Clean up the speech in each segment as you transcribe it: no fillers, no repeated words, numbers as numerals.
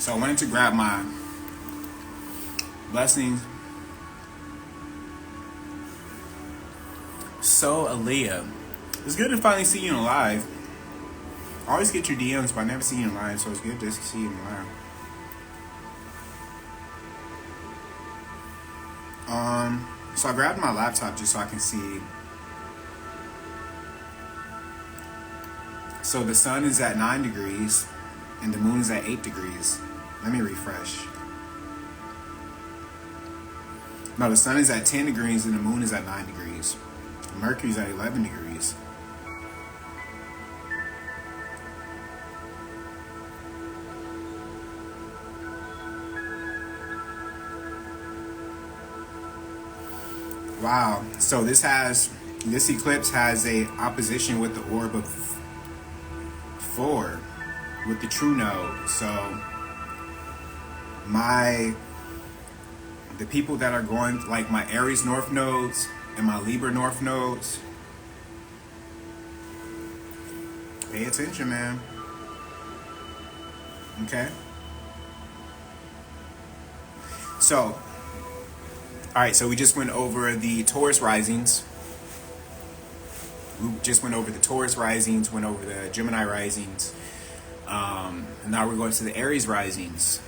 So I wanted to grab my blessings. So Aaliyah, it's good to finally see you live. I always get your DMs, but I never see you live, so it's good to see you live. So I grabbed my laptop just so I can see. So the sun is at 9 degrees and the moon is at 8 degrees. Let me refresh. No, the sun is at 10 degrees and the moon is at 9 degrees. Mercury's at 11 degrees. Wow. So this eclipse has a opposition with the orb of 4 with the true node. So the people that are going, like my Aries North nodes and my Libra North nodes, pay attention, man. Okay? So, alright, so we just went over the Taurus risings. We just went over the Taurus risings, went over the Gemini risings. And now we're going to the Aries risings.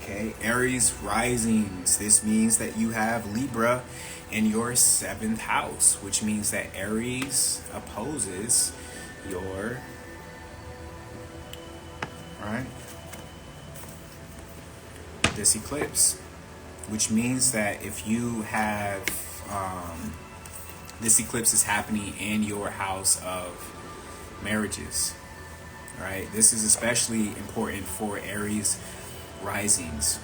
Okay, Aries risings. This means that you have Libra in your 7th house, which means that Aries opposes your, right, this eclipse, which means that if you have this eclipse is happening in your house of marriages, right? This is especially important for Aries risings.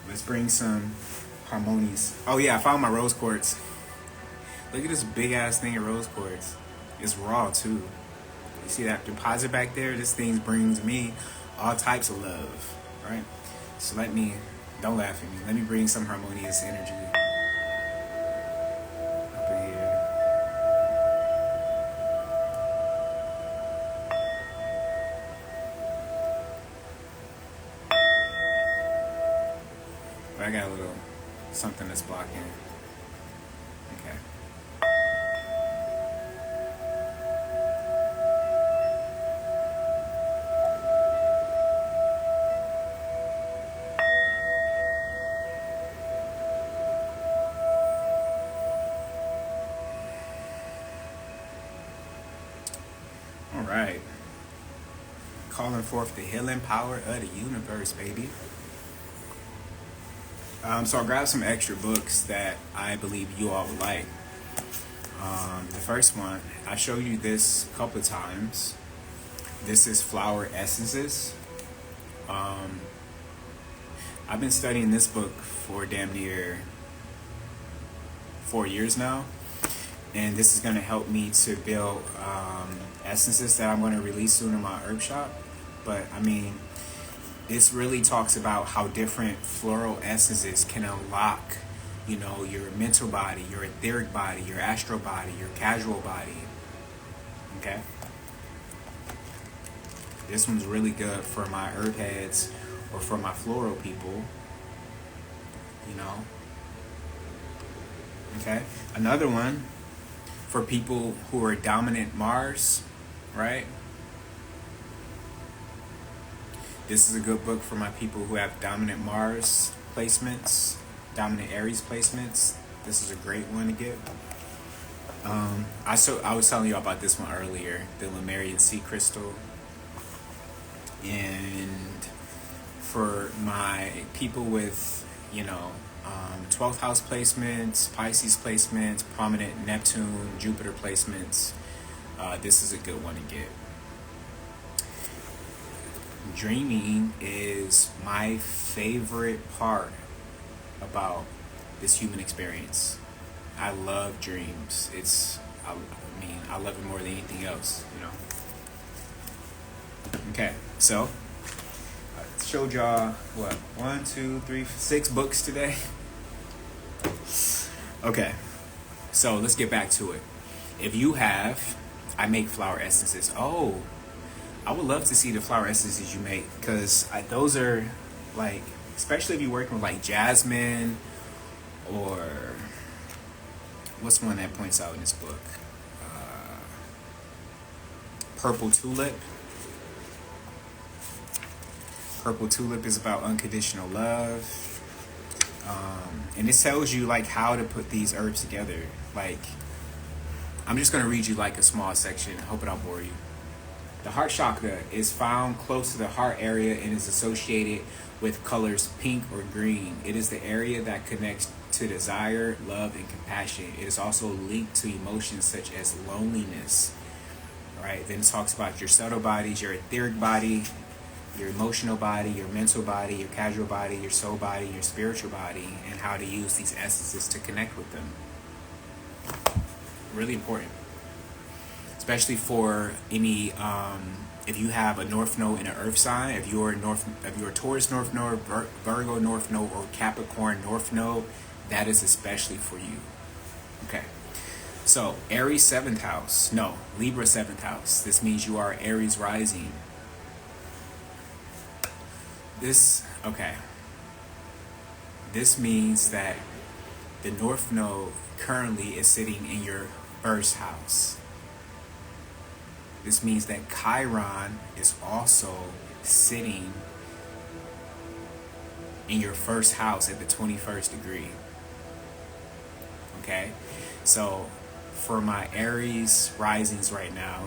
Let's bring some harmonies. Oh yeah, I found my rose quartz. Look at this big ass thing of rose quartz. It's raw too. You see that deposit back there? This thing brings me all types of love, right? So don't laugh at me. Let me bring some harmonious energy up in here. But I got a little something that's blocking. Okay. All right. Calling forth the healing power of the universe, baby. So I'll grab some extra books that I believe you all would like. The first one, I showed you this a couple of times. This is Flower Essences. I've been studying this book for damn near 4 years now. And this is going to help me to build essences that I'm going to release soon in my herb shop. But I mean, this really talks about how different floral essences can unlock, your mental body, your etheric body, your astral body, your casual body. Okay? This one's really good for my herb heads or for my floral people. Okay? Another one for people who are dominant Mars, right? This is a good book for my people who have dominant Mars placements, dominant Aries placements. This is a great one to get. I was telling you about this one earlier, the Lemurian Sea Crystal. And for my people with, 12th house placements, Pisces placements, prominent Neptune, Jupiter placements, this is a good one to get. Dreaming is my favorite part about this human experience. I love dreams. I love it more than anything else, Okay, so I showed y'all, 1, 2, 3, 6 books today. Okay, so let's get back to it. If you have, I make flower essences. Oh, I would love to see the flower essences you make, because those are like, especially if you're working with like jasmine, or what's one that points out in this book? Purple tulip. Purple tulip is about unconditional love. And it tells you like how to put these herbs together. Like, I'm just going to read you like a small section. I hope it don't bore you. The heart chakra is found close to the heart area and is associated with colors pink or green. It is the area that connects to desire, love, and compassion. It is also linked to emotions such as loneliness. Right? Then it talks about your subtle bodies, your etheric body, your emotional body, your mental body, your casual body, your soul body, your spiritual body, and how to use these essences to connect with them. Really important. Especially for any, if you have a North Node in an Earth sign, if you're a Taurus North Node, Virgo North Node, or Capricorn North Node, that is especially for you. Okay. So Aries 7th house, no, Libra 7th house. This means you are Aries rising. This means that the North Node currently is sitting in your first house. This means that Chiron is also sitting in your first house at the 21st degree. Okay? So for my Aries risings right now,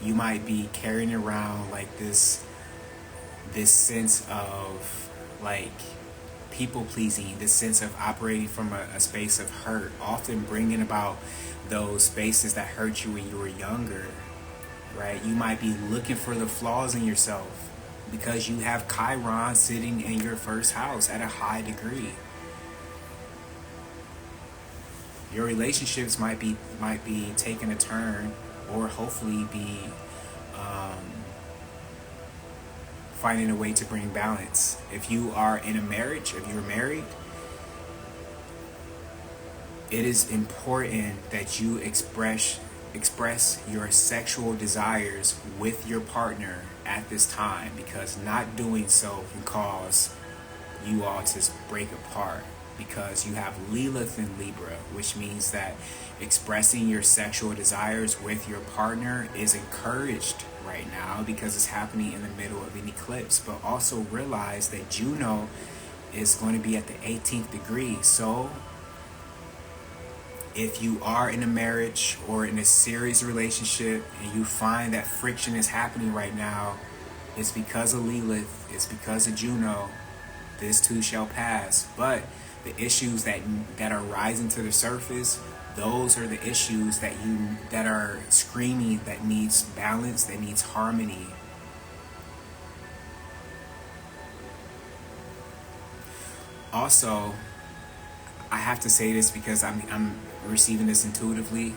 you might be carrying around like this sense of like people pleasing, this sense of operating from a space of hurt, often bringing about those spaces that hurt you when you were younger. Right? You might be looking for the flaws in yourself because you have Chiron sitting in your first house at a high degree. Your relationships might be taking a turn, or hopefully be finding a way to bring balance. If you are in a marriage, if you're married, it is important that you express your sexual desires with your partner at this time, because not doing so can cause you all to break apart, because you have Lilith in Libra, which means that expressing your sexual desires with your partner is encouraged right now because it's happening in the middle of an eclipse. But also realize that Juno is going to be at the 18th degree. So if you are in a marriage or in a serious relationship and you find that friction is happening right now, it's because of Lilith, it's because of Juno. This too shall pass. But the issues that are rising to the surface, those are the issues that are screaming, that needs balance, that needs harmony. Also, I have to say this because I'm receiving this intuitively.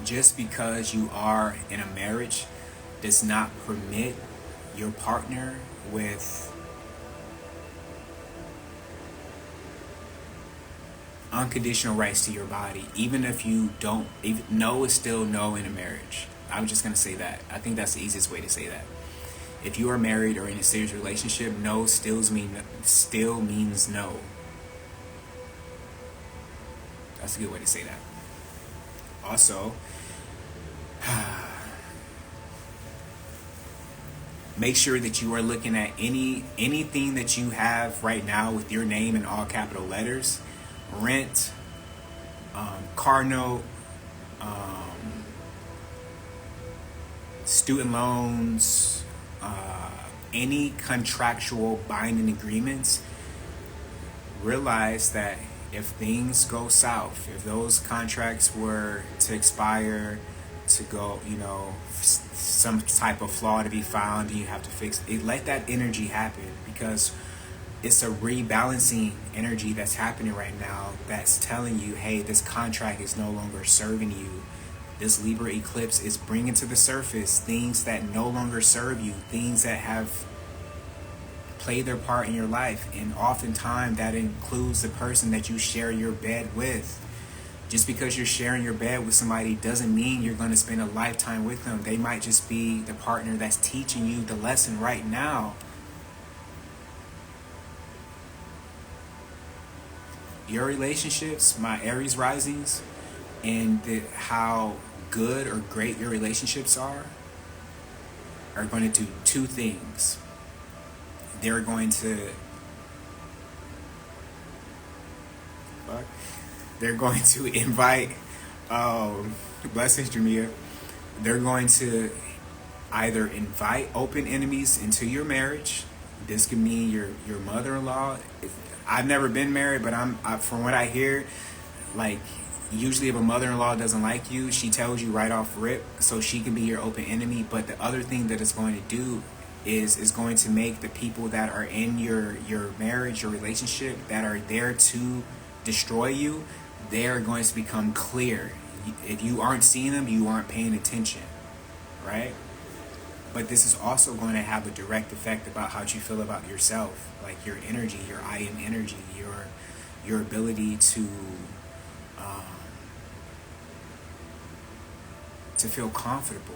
Just because you are in a marriage does not permit your partner with unconditional rights to your body. Even if you don't, no is still no in a marriage. I'm just going to say that. I think that's the easiest way to say that. If you are married or in a serious relationship, no still means no. That's a good way to say that. Also, make sure that you are looking at anything that you have right now with your name in all capital letters. Rent, car note, student loans, any contractual binding agreements. Realize that if things go south, if those contracts were to expire, to go, some type of flaw to be found and you have to fix it, let that energy happen, because it's a rebalancing energy that's happening right now that's telling you, hey, this contract is no longer serving you. This Libra eclipse is bringing to the surface things that no longer serve you, things that have played their part in your life, and oftentimes that includes the person that you share your bed with. Just because you're sharing your bed with somebody doesn't mean you're going to spend a lifetime with them. They might just be the partner that's teaching you the lesson right now. Your relationships, my Aries risings, and how good or great your relationships are going to do two things. They're going to invite blessings, Jamia. They're going to either invite open enemies into your marriage. This could mean your mother-in-law. I've never been married, but from what I hear, like, usually if a mother-in-law doesn't like you, she tells you right off rip, so she can be your open enemy. But the other thing that it's going to do is going to make the people that are in your marriage, your relationship, that are there to destroy you, they're going to become clear. If you aren't seeing them, you aren't paying attention, right? But this is also going to have a direct effect about how you feel about yourself, like your energy, your I am energy, your ability to feel comfortable,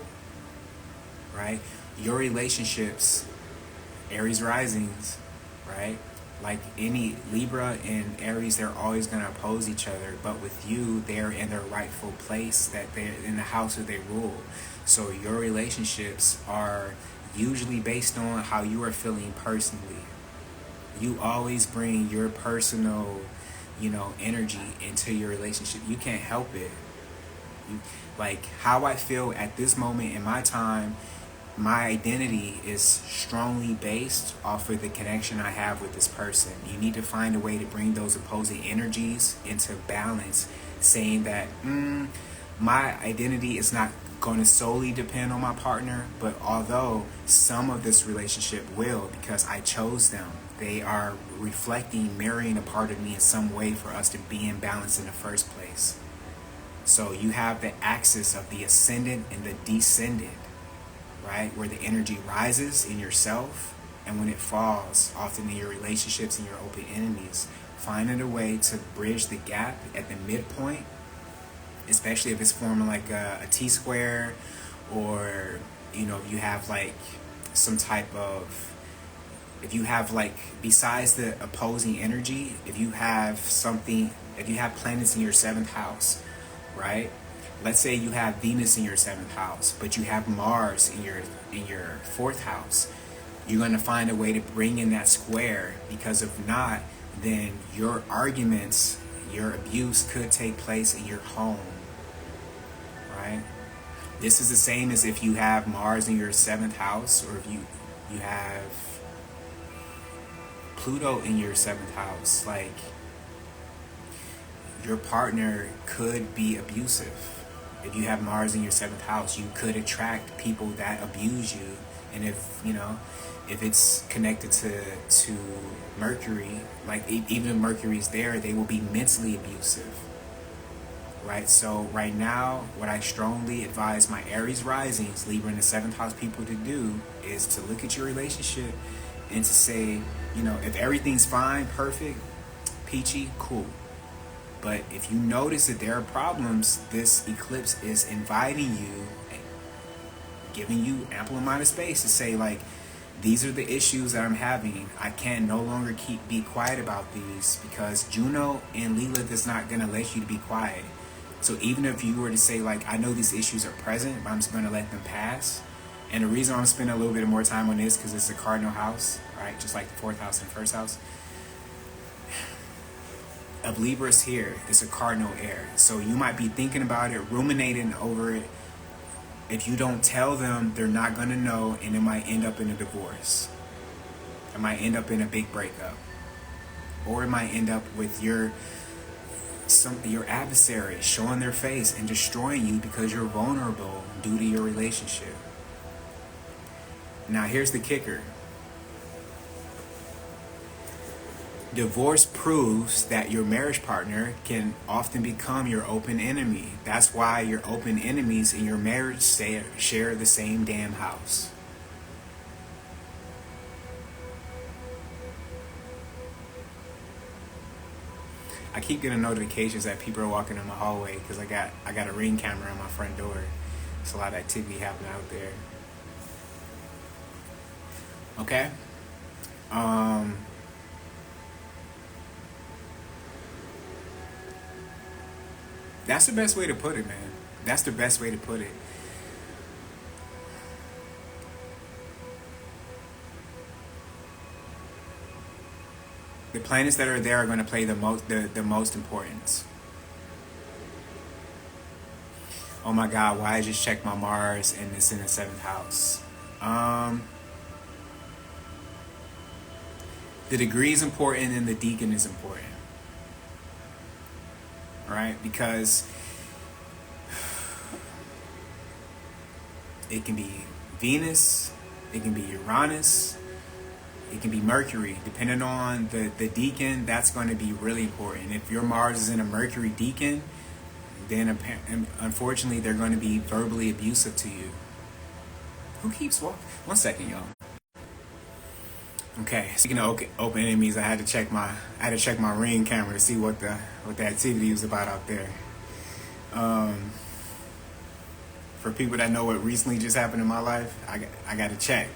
right? Your relationships, Aries risings, right? Like any Libra and Aries, they're always going to oppose each other. But with you, they're in their rightful place, that they're in the house that they rule. So your relationships are usually based on how you are feeling personally. You always bring your personal, energy into your relationship. You can't help it. Like how I feel at this moment in my time, my identity is strongly based off of the connection I have with this person. You need to find a way to bring those opposing energies into balance, saying that my identity is not going to solely depend on my partner, but although some of this relationship will, because I chose them, they are reflecting, mirroring a part of me in some way for us to be in balance in the first place. So you have the axis of the ascendant and the descendant, right? Where the energy rises in yourself, and when it falls, often in your relationships and your open enemies, finding a way to bridge the gap at the midpoint, especially if it's forming like a T-square, or, if you have like some type of, if you have like, besides the opposing energy, if you have planets in your 7th house, right? Let's say you have Venus in your 7th house, but you have Mars in your 4th house. You're going to find a way to bring in that square, because if not, then your arguments, your abuse could take place in your home, right? This is the same as if you have Mars in your 7th house, or if you have Pluto in your 7th house. Like, your partner could be abusive. If you have Mars in your 7th house, you could attract people that abuse you. And if it's connected to Mercury, like even if Mercury's there, they will be mentally abusive, right? So right now, what I strongly advise my Aries risings, Libra in the 7th house people to do is to look at your relationship and to say, if everything's fine, perfect, peachy, cool. But if you notice that there are problems, this eclipse is inviting you, giving you ample amount of space to say, like, these are the issues that I'm having. I can no longer be quiet about these, because Juno and Lilith is not going to let you to be quiet. So even if you were to say, like, I know these issues are present, but I'm just going to let them pass. And the reason I'm spending a little bit more time on this, because it's a cardinal house, right? Just like the 4th house and 1st house. Of Libra's here, it's a cardinal air. So you might be thinking about it, ruminating over it. If you don't tell them, they're not going to know, and it might end up in a divorce. It might end up in a big breakup. Or it might end up with your adversary showing their face and destroying you because you're vulnerable due to your relationship. Now here's the kicker. Divorce proves that your marriage partner can often become your open enemy. That's why your open enemies in your marriage share the same damn house. I keep getting notifications that people are walking in my hallway because I got a Ring camera on my front door. There's a lot of activity happening out there. Okay. That's the best way to put it, man. That's the best way to put it. The planets that are there are going to play the most importance. Oh my God, why I just checked my Mars and it's in the seventh house. The degree is important and the deacon is important. Right? Because it can be Venus, it can be Uranus, it can be Mercury. Depending on the deacon, that's going to be really important. If your Mars is in a Mercury deacon, then unfortunately they're going to be verbally abusive to you. Who keeps walking? 1 second, y'all. Okay, speaking of open enemies, I had to check my Ring camera to see what the activity was about out there. For people that know what recently just happened in my life, I got to check.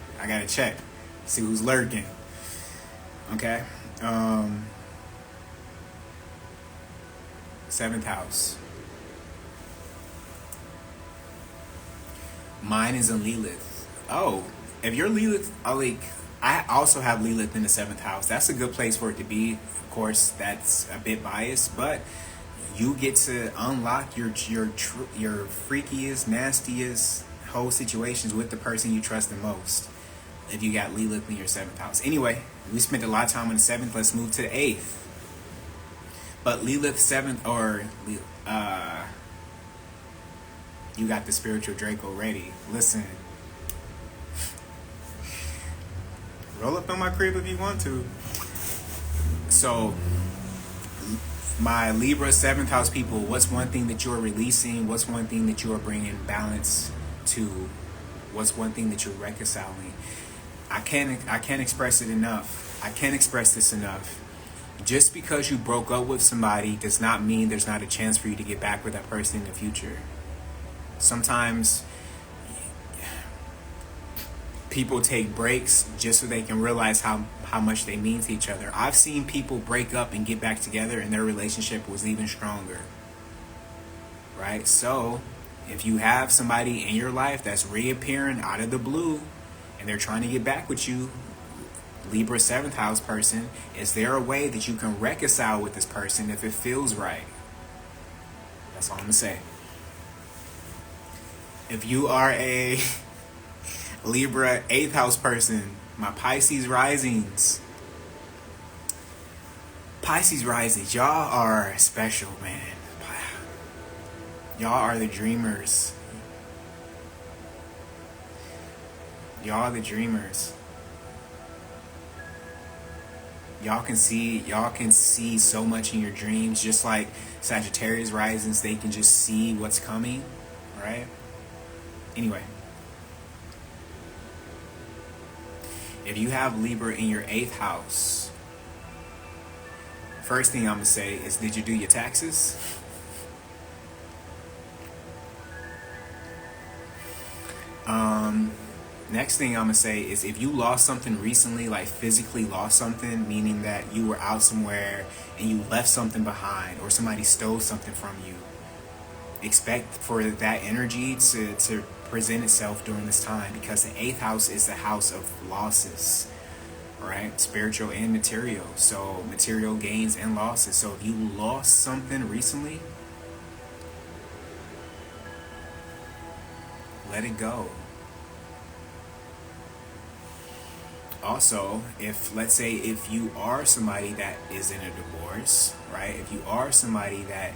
See who's lurking. Okay. Seventh house. Mine is in Lilith. Oh, if you're Lilith, I also have Lilith in the seventh house. That's a good place for it to be. Of course, that's a bit biased, but you get to unlock your freakiest, nastiest whole situations with the person you trust the most. If you got Lilith in your seventh house. Anyway, we spent a lot of time on the seventh. Let's move to the eighth. But Lilith seventh, or you got the spiritual Draco ready. Listen. Roll up in my crib if you want to. So, my Libra 7th house people, what's one thing that you're releasing? What's one thing that you are bringing balance to? What's one thing that you're reconciling? I can't express it enough. I can't express this enough. Just because you broke up with somebody does not mean there's not a chance for you to get back with that person in the future. Sometimes people take breaks just so they can realize how much they mean to each other. I've seen people break up and get back together and their relationship was even stronger. Right? So, if you have somebody in your life that's reappearing out of the blue and they're trying to get back with you, Libra 7th house person, is there a way that you can reconcile with this person if it feels right? That's all I'm going to say. If you are a Libra 8th house person, my Pisces risings, y'all are special, man. Y'all are the dreamers. Y'all are the dreamers. Y'all can see so much in your dreams, just like Sagittarius risings, they can just see what's coming, right? Anyway, if you have Libra in your 8th house, first thing I'm going to say is, did you do your taxes? Next thing I'm going to say is, if you lost something recently, like physically lost something, meaning that you were out somewhere and you left something behind or somebody stole something from you, expect for that energy to present itself during this time, because the 8th house is the house of losses, right? Spiritual and material. So material gains and losses. So if you lost something recently, let it go. Also, let's say if you are somebody that is in a divorce, right? If you are somebody that,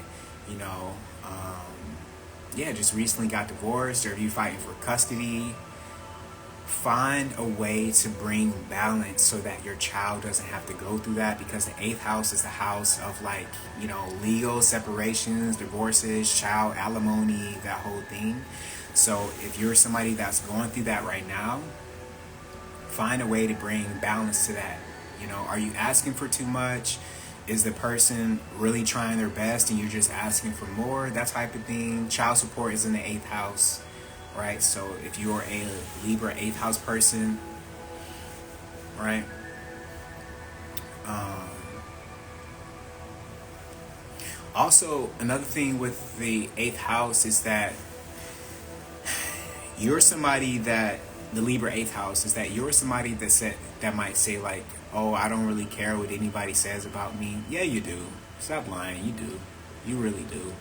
just recently got divorced, or if you're fighting for custody, find a way to bring balance so that your child doesn't have to go through that, because the 8th house is the house of legal separations, divorces, child alimony, that whole thing. So if you're somebody that's going through that right now, find a way to bring balance to that. Are you asking for too much? is the person really trying their best and you're just asking for more? That type of thing. Child support is in the 8th house, right? So if you're a Libra 8th house person, right? Also, another thing with the 8th house is that you're somebody that, the Libra 8th house is that you're somebody that might say like, oh, I don't really care what anybody says about me. Yeah, you do. Stop lying. You do. You really do.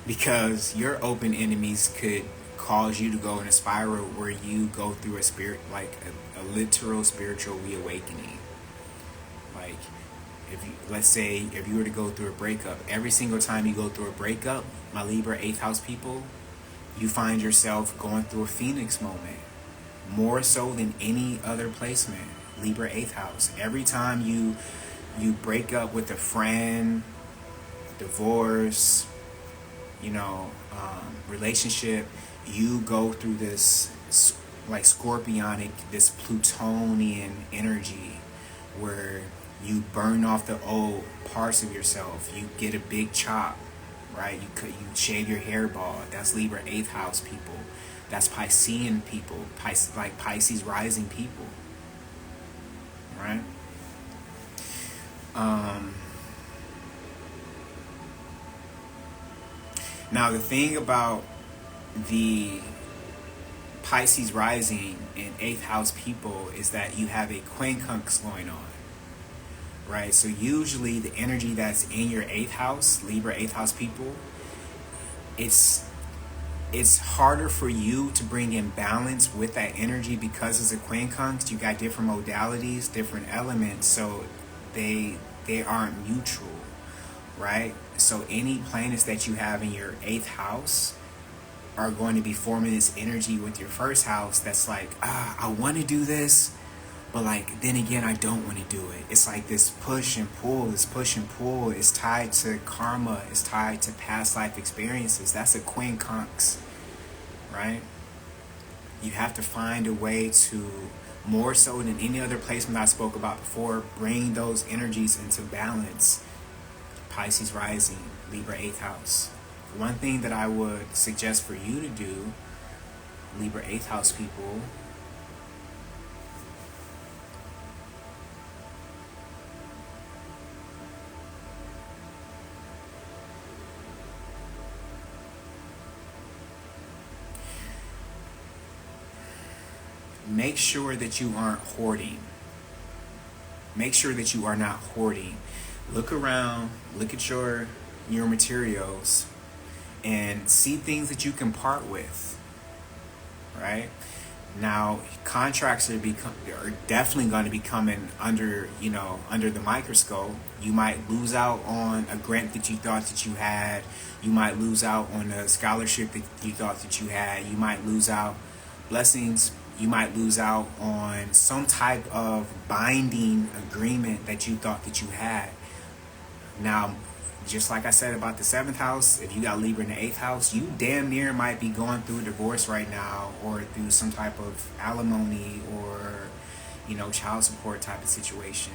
Because your open enemies could cause you to go in a spiral where you go through a spirit, like a literal spiritual reawakening. Like, let's say if you were to go through a breakup, every single time you go through a breakup, my Libra 8th house people, you find yourself going through a phoenix moment, more so than any other placement. Libra 8th house. Every time you break up with a friend, divorce, relationship, you go through this like scorpionic, this Plutonian energy where you burn off the old parts of yourself. You get a big chop, right? You shave your hairball. That's Libra 8th house people. That's Piscean people, like Pisces rising people, right? Now the thing about the Pisces rising and 8th house people is that you have a quincunx going on, right? So usually the energy that's in your 8th house, Libra 8th house people, it's harder for you to bring in balance with that energy because it's a quincunx. You got different modalities, different elements, so they aren't mutual, right? So any planets that you have in your 8th house are going to be forming this energy with your first house that's like, I want to do this, but like then again I don't want to do it. It's like this push and pull. This push and pull is tied to karma, is tied to past life experiences. That's a quincunx, right? You have to find a way to, more so than any other placement I spoke about before, bring those energies into balance. Pisces rising, Libra 8th house. One thing that I would suggest for you to do, Libra 8th house people, make sure that you aren't hoarding. Make sure that you are not hoarding. Look around, look at your materials, and see things that you can part with, right? Now, contracts are definitely going to be coming under the microscope. You might lose out on a grant that you thought that you had. You might lose out on a scholarship that you thought that you had. You might lose out blessings. You might lose out on some type of binding agreement that you thought that you had. Now, just like I said about the 7th house, if you got Libra in the 8th house, you damn near might be going through a divorce right now, or through some type of alimony or, child support type of situation.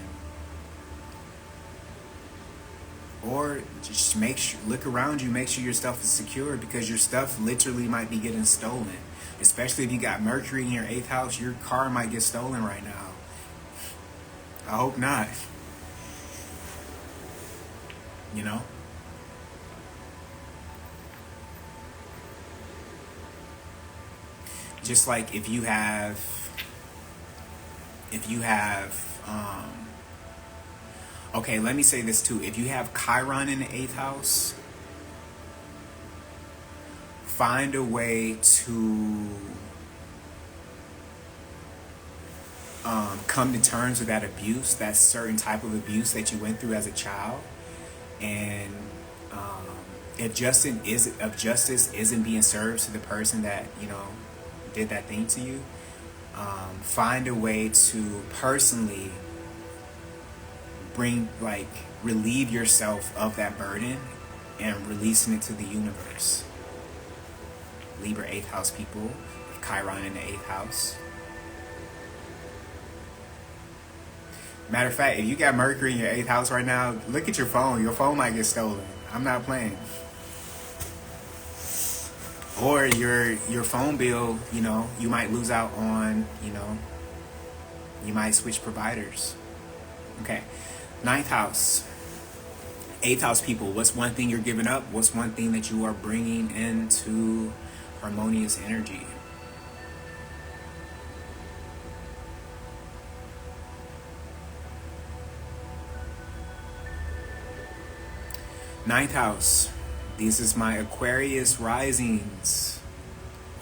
Or just look around you, make sure your stuff is secure, because your stuff literally might be getting stolen. Especially if you got Mercury in your 8th house, your car might get stolen right now. I hope not. Just like if you have okay, let me say this too. If you have Chiron in the 8th house, find a way to come to terms with that abuse, that certain type of abuse that you went through as a child. And if justice isn't being served to the person that did that thing to you, find a way to personally relieve yourself of that burden and releasing it to the universe. Libra 8th house people, Chiron in the 8th house. Matter of fact, if you got Mercury in your 8th house right now, look at your phone. Your phone might get stolen. I'm not playing. Or your phone bill, you know, you might lose out on, you know, you might switch providers. Okay. 9th house. 8th house people, what's one thing you're giving up? What's one thing that you are bringing into harmonious energy? Ninth house. This is my Aquarius risings.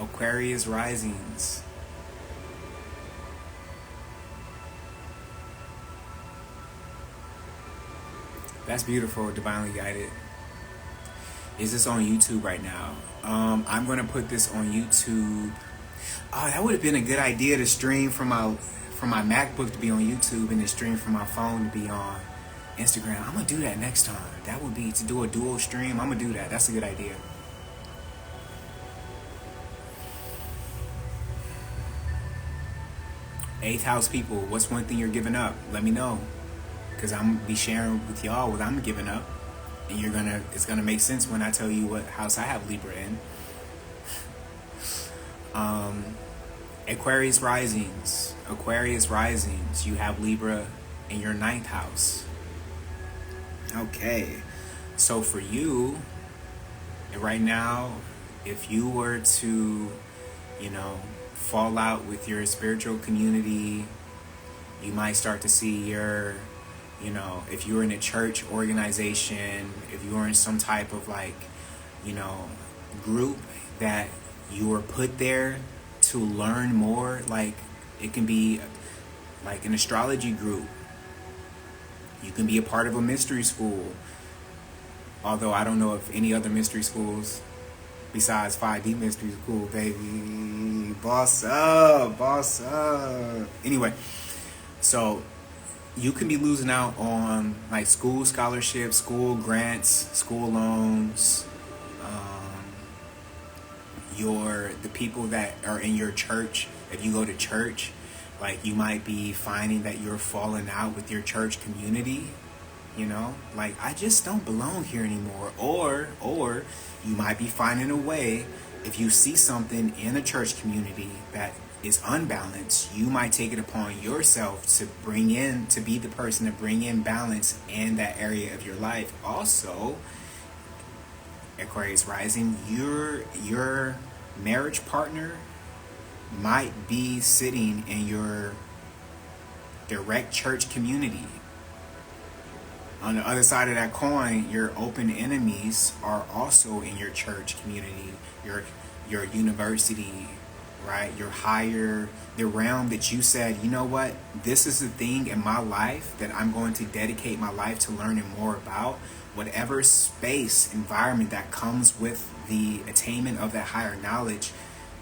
Aquarius risings. That's beautiful, divinely guided. Is this on YouTube right now? I'm gonna put this on YouTube. Oh, that would have been a good idea to stream from my MacBook to be on YouTube and to stream from my phone to be on Instagram. I'm gonna do that next time. That would be to do a dual stream. I'm gonna do that. That's a good idea. Eighth house people, what's one thing you're giving up? Let me know, because I'm gonna be sharing with y'all what I'm giving up, and it's gonna make sense when I tell you what house I have Libra in. Aquarius risings. Aquarius risings. You have Libra in your 9th house. Okay, so for you, right now, if you were to, you know, fall out with your spiritual community, you might start to see your, you know, if you're in a church organization, if you're in some type of like, you know, group that you were put there to learn more, like it can be like an astrology group. You can be a part of a mystery school. Although I don't know of any other mystery schools besides 5D mystery school, baby. Boss up, boss up. Anyway, so you can be losing out on like school scholarships, school grants, school loans. The people that are in your church, if you go to church, like you might be finding that you're falling out with your church community, you know, like I just don't belong here anymore. Or you might be finding a way, if you see something in a church community that is unbalanced, you might take it upon yourself to be the person to bring in balance in that area of your life. Also, Aquarius rising, your marriage partner might be sitting in your direct church community. On the other side of that coin, your open enemies are also in your church community, your university, right? The realm that you said, you know what, this is the thing in my life that I'm going to dedicate my life to learning more about. Whatever space, environment that comes with the attainment of that higher knowledge,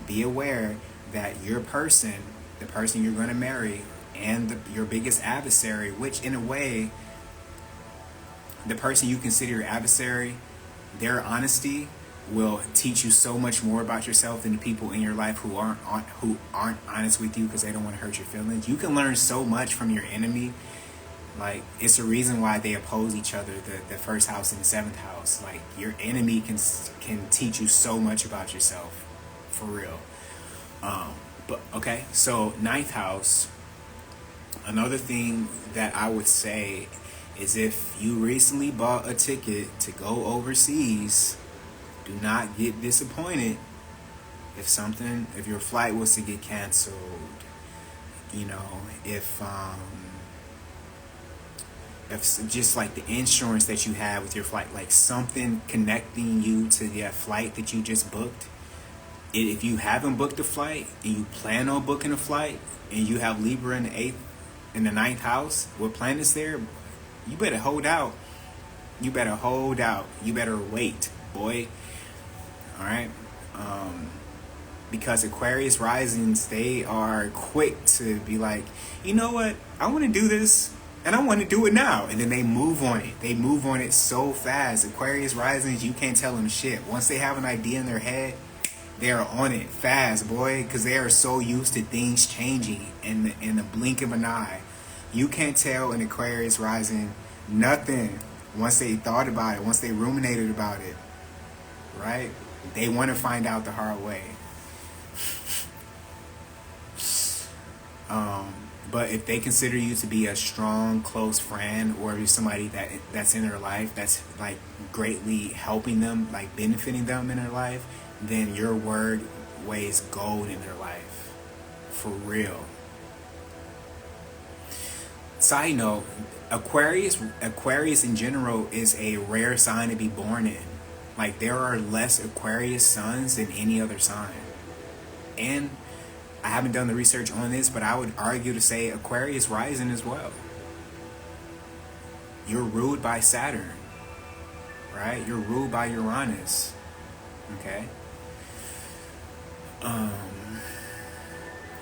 be aware that the person you're going to marry, and your biggest adversary, which in a way, the person you consider your adversary, their honesty will teach you so much more about yourself than the people in your life who aren't honest with you because they don't want to hurt your feelings. You can learn so much from your enemy. Like, it's a reason why they oppose each other, the 1st house and the 7th house. Like, your enemy can teach you so much about yourself, for real. But okay, so 9th house. Another thing that I would say is, if you recently bought a ticket to go overseas, do not get disappointed if your flight was to get canceled. You know, if just like the insurance that you have with your flight, like something connecting you to that flight that you just booked. If you haven't booked a flight and you plan on booking a flight and you have Libra in the 8th, in the 9th house, what planet's there, you better hold out. You better hold out. You better wait, boy. All right. Because Aquarius risings, they are quick to be like, you know what, I want to do this. And I want to do it now. And then they move on it. They move on it so fast. Aquarius risings, you can't tell them shit. Once they have an idea in their head, they are on it fast, boy. Because they are so used to things changing in the blink of an eye. You can't tell an Aquarius rising nothing once they thought about it, once they ruminated about it, right? They want to find out the hard way. But if they consider you to be a strong, close friend, or if you're somebody that's in their life, that's like greatly helping them, like benefiting them in their life, then your word weighs gold in their life. For real. Side note, Aquarius in general is a rare sign to be born in. Like, there are less Aquarius suns than any other sign. And I haven't done the research on this, but I would argue to say Aquarius rising as well. You're ruled by Saturn, right? You're ruled by Uranus, okay?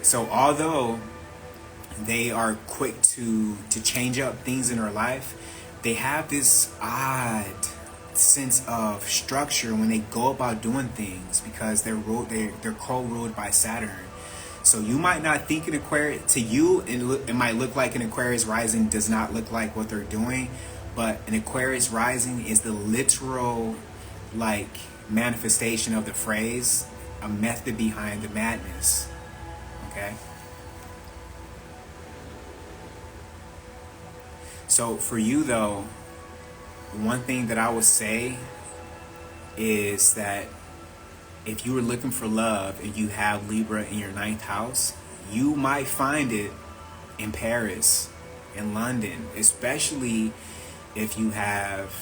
So although they are quick to change up things in their life, they have this odd sense of structure when they go about doing things, because they're co-ruled by Saturn. So you might not think an Aquarius, to you it might look like an Aquarius rising does not look like what they're doing, but an Aquarius rising is the literal like manifestation of the phrase, a method behind the madness. Okay? So for you though, one thing that I would say is that if you were looking for love and you have Libra in your 9th house, you might find it in Paris, in London, especially if you have,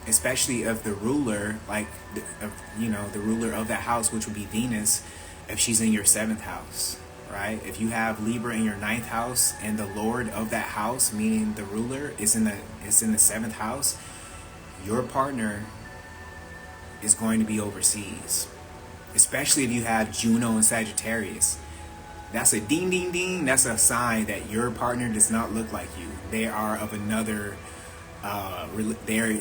especially if the ruler, like, the ruler of that house, which would be Venus, if she's in your 7th house, right? If you have Libra in your 9th house and the lord of that house, meaning the ruler, is in the 7th house, your partner is going to be overseas, especially if you have Juno and Sagittarius. That's a ding ding ding. That's a sign that your partner does not look like you. They are of another they're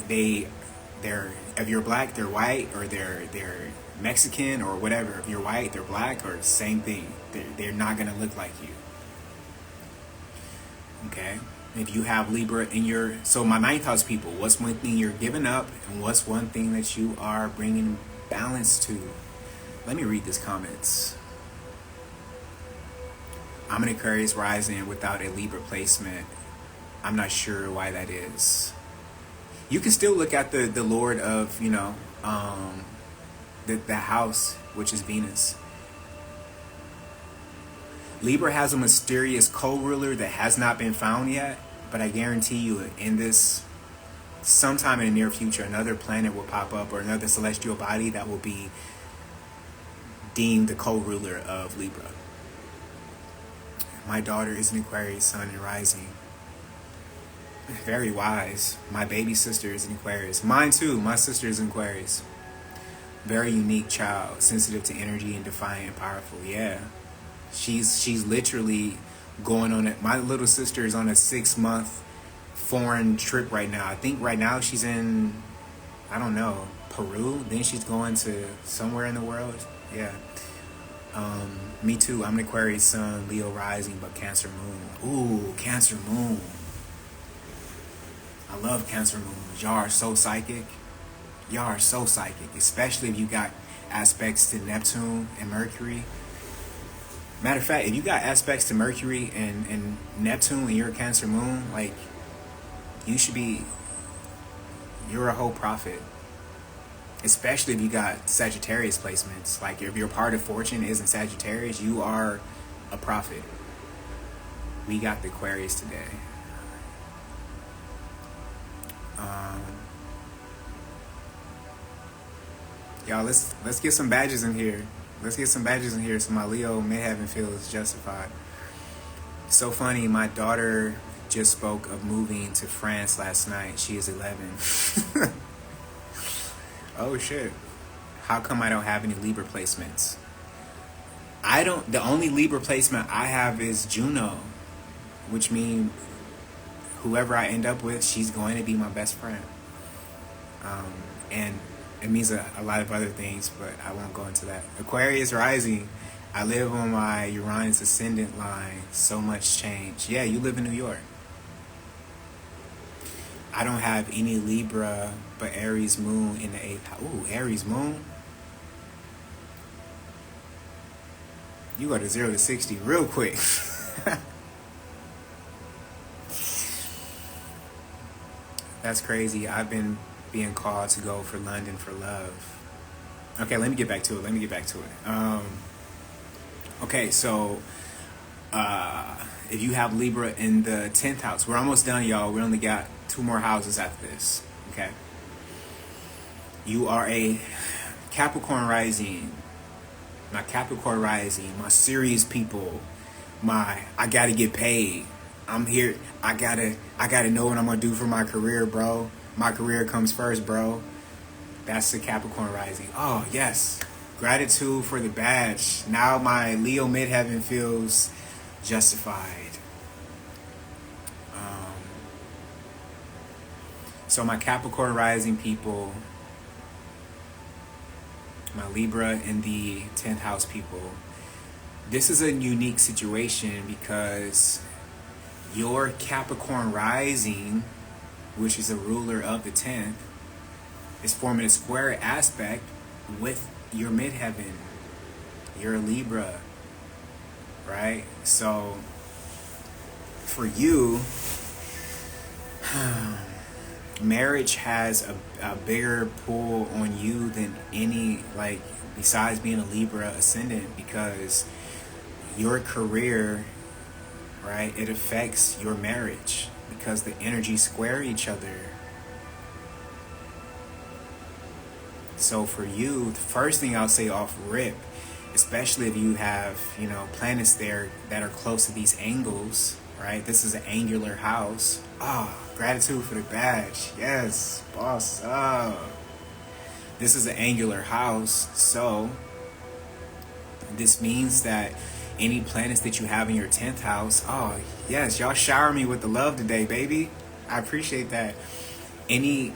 if you're black, they're white, or they're Mexican or whatever. If you're white, they're black, or same thing. They're not gonna look like you. Okay? If you have Libra in your... So my 9th house people, what's one thing you're giving up, and what's one thing that you are bringing balance to? Let me read these comments. I'm an Aquarius rising without a Libra placement. I'm not sure why that is. You can still look at the lord of, the house, which is Venus. Libra has a mysterious co-ruler that has not been found yet, but I guarantee you in this, sometime in the near future, another planet will pop up, or another celestial body that will be deemed the co-ruler of Libra. My daughter is an Aquarius sun and rising. Very wise. My baby sister is an Aquarius. Mine too. My sister is an Aquarius. Very unique child, sensitive to energy and defiant and powerful. Yeah. She's literally going on it. My little sister is on a 6-month foreign trip right now. I think right now she's in, I don't know, Peru. Then she's going to somewhere in the world. Yeah. Me too. I'm an Aquarius sun, Leo rising, but Cancer moon. Ooh, Cancer moon. I love Cancer moons. Y'all are so psychic. Y'all are so psychic, especially if you got aspects to Neptune and Mercury. Matter of fact, if you got aspects to Mercury and Neptune and you're a Cancer moon, like, you're a whole prophet. Especially if you got Sagittarius placements. Like, if your part of fortune isn't Sagittarius, you are a prophet. We got the Aquarius today. Y'all, let's get some badges in here. Let's get some badges in here so my Leo Mayhaven feels justified. So funny, my daughter just spoke of moving to France last night. She is 11. Oh shit. How come I don't have any Libra placements? The only Libra placement I have is Juno, which means whoever I end up with, she's going to be my best friend. And it means a lot of other things, but I won't go into that. Aquarius rising. I live on my Uranus ascendant line. So much change. Yeah, you live in New York. I don't have any Libra, but Aries moon in the eighth house. Ooh, Aries moon. You go to 0 to 60 real quick. That's crazy. I've been being called to go for London for love. Okay, let me get back to it. Okay, so if you have Libra in the 10th house, we're almost done, y'all. We only got 2 more houses after this. Okay. You are a Capricorn rising. My Capricorn rising, my serious people, I gotta get paid. I'm here. I gotta know what I'm gonna do for my career, bro. My career comes first, bro. That's the Capricorn rising. Oh yes, gratitude for the badge. Now my Leo midheaven feels justified. So my Capricorn rising people, my Libra and the 10th house people, this is a unique situation because your Capricorn rising, which is a ruler of the 10th, is forming a square aspect with your midheaven. You're a Libra, right? So for you, marriage has a bigger pull on you than any, like, besides being a Libra ascendant, because your career, right, it affects your marriage because the energies square each other. So for you, the first thing I'll say off rip, especially if you have, planets there that are close to these angles, right? This is an angular house. Gratitude for the badge. Yes, boss up. This is an angular house, so this means that any planets that you have in your 10th house, oh yes, y'all shower me with the love today, baby. I appreciate that. Any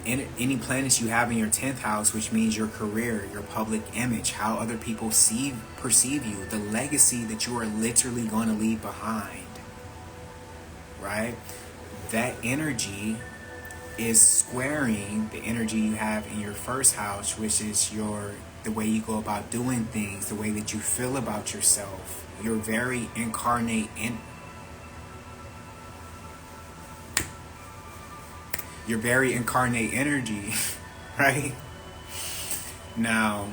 planets you have in your 10th house, which means your career, your public image, how other people perceive you, the legacy that you are literally going to leave behind, right? That energy is squaring the energy you have in your first house, which is the way you go about doing things, the way that you feel about yourself. You're very incarnate energy, right? Now,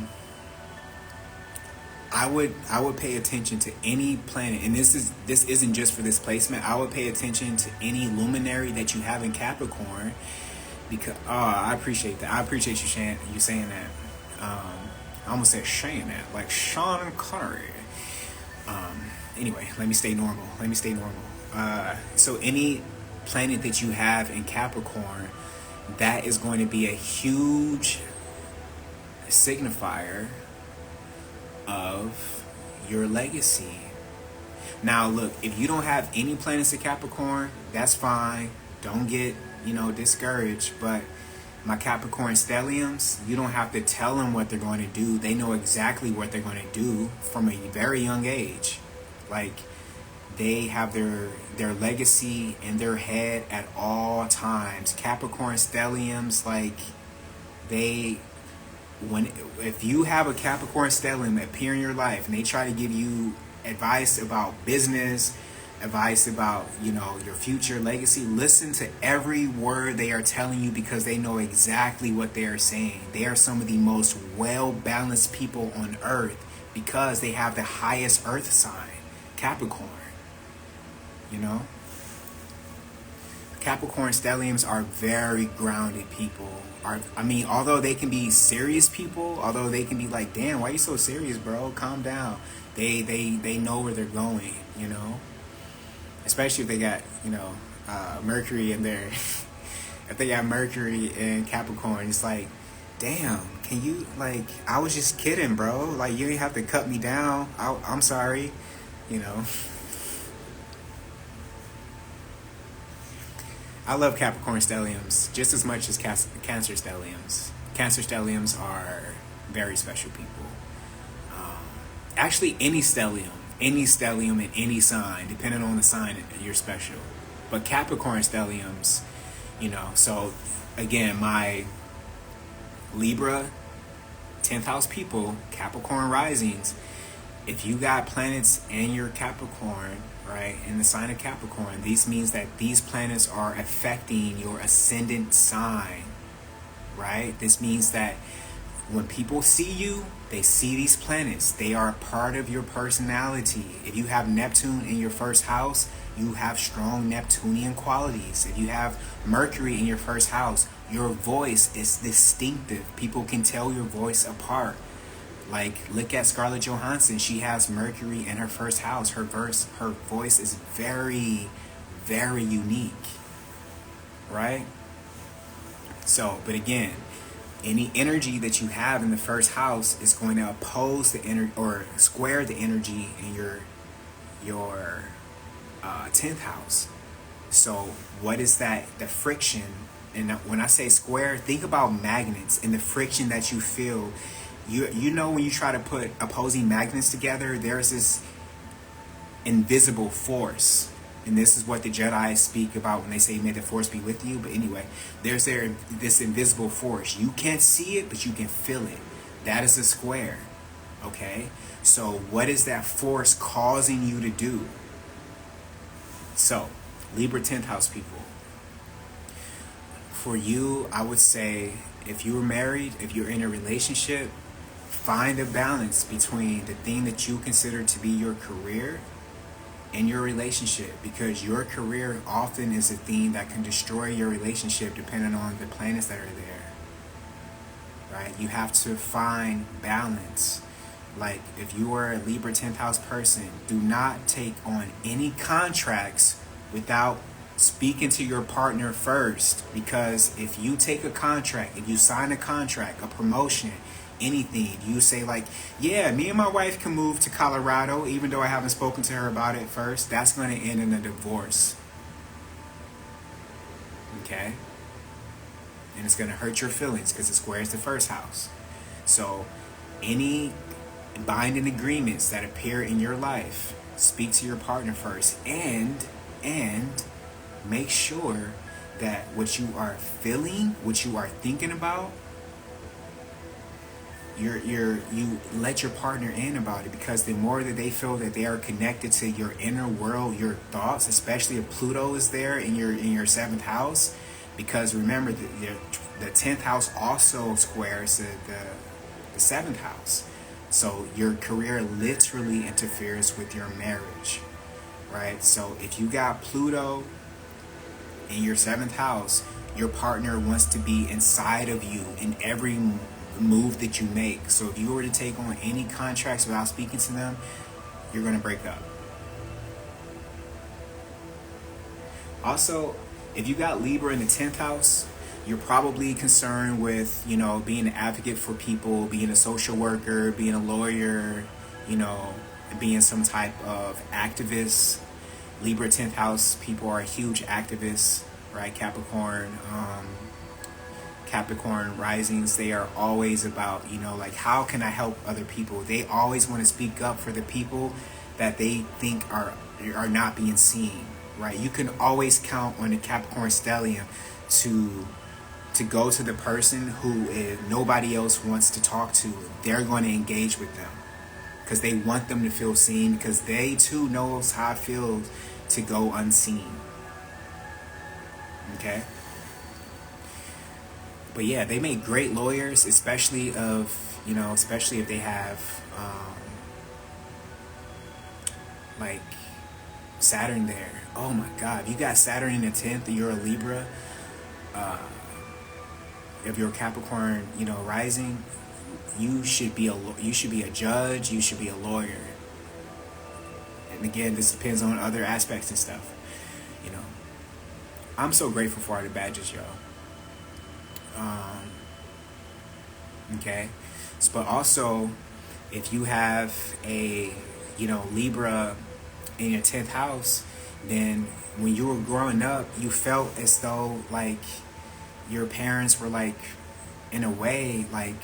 I would pay attention to any planet, and this isn't just for this placement. I would pay attention to any luminary that you have in Capricorn, because I appreciate that. I appreciate you saying that. I almost said saying that, like Sean Connery. Anyway, let me stay normal. So any planet that you have in Capricorn, that is going to be a huge signifier of your legacy. Now look, if you don't have any planets in Capricorn, that's fine. Don't get, discouraged. But my Capricorn stelliums, you don't have to tell them what they're going to do. They know exactly what they're going to do from a very young age. Like, they have their legacy in their head at all times. Capricorn stelliums, like, if you have a Capricorn stellium appear in your life and they try to give you advice about business, advice about, your future legacy, listen to every word they are telling you, because they know exactly what they are saying. They are some of the most well-balanced people on earth because they have the highest earth sign, Capricorn. Capricorn stelliums are very grounded people. Although they can be serious people, although they can be like, damn, why are you so serious, bro? Calm down. They know where they're going, Especially if they got, Mercury in there. If they got Mercury in Capricorn, it's like, damn, can you, like, I was just kidding, bro. Like, you didn't have to cut me down. I'm sorry, I love Capricorn stelliums just as much as Cancer stelliums. Cancer stelliums are very special people. Actually, any stellium in any sign, depending on the sign, you're special. But Capricorn stelliums, so again, my Libra 10th house people, Capricorn risings, if you got planets in your Capricorn, right, in the sign of Capricorn, this means that these planets are affecting your ascendant sign, right? This means that when people see you, they see these planets. They are a part of your personality. If you have Neptune in your first house, you have strong Neptunian qualities. If you have Mercury in your first house, your voice is distinctive. People can tell your voice apart. Like, look at Scarlett Johansson. She has Mercury in her first house. Her voice is very, very unique, right? So, but again, any energy that you have in the first house is going to oppose the energy or square the energy in your 10th house. So what is that? The friction. And when I say square, think about magnets and the friction that you feel. You know, when you try to put opposing magnets together, there's this invisible force. And this is what the Jedi speak about when they say, may the force be with you. But anyway, there's this invisible force. You can't see it, but you can feel it. That is a square. Okay? So what is that force causing you to do? So, Libra 10th house people. For you, I would say, if you were married, if you're in a relationship, find a balance between the thing that you consider to be your career and your relationship, because your career often is a thing that can destroy your relationship depending on the planets that are there, right? You have to find balance. Like, if you are a Libra 10th house person, do not take on any contracts without speaking to your partner first, because if you take a contract, if you sign a contract, a promotion, anything, you say like, yeah, me and my wife can move to Colorado even though I haven't spoken to her about it first, that's going to end in a divorce. Okay? And it's going to hurt your feelings because it squares the first house. So any binding agreements that appear in your life, speak to your partner first, and make sure that what you are feeling, what you are thinking about, you let your partner in about it, because the more that they feel that they are connected to your inner world, your thoughts, especially if Pluto is there in your 7th house, because remember the 10th house also squares the 7th house. So your career literally interferes with your marriage, right? So if you got Pluto in your 7th house, your partner wants to be inside of you in every move that you make. So if you were to take on any contracts without speaking to them, you're going to break up. Also, if you got Libra in the 10th house, you're probably concerned with, being an advocate for people, being a social worker, being a lawyer, being some type of activist. Libra 10th house people are huge activists, right? Capricorn risings, they are always about, like, how can I help other people? They always want to speak up for the people that they think are not being seen, right? You can always count on the Capricorn stellium to go to the person who nobody else wants to talk to. They're going to engage with them because they want them to feel seen, because they too knows how it feels to go unseen. Okay? But yeah, they make great lawyers, especially if they have like Saturn there. Oh my God, if you got Saturn in the 10th and you're a Libra, if you're a Capricorn, rising, you should be a judge, you should be a lawyer. And again, this depends on other aspects and stuff. I'm so grateful for all the badges, y'all. Okay, but also, if you have a Libra in your 10th house, then when you were growing up, you felt as though like your parents were like, in a way, like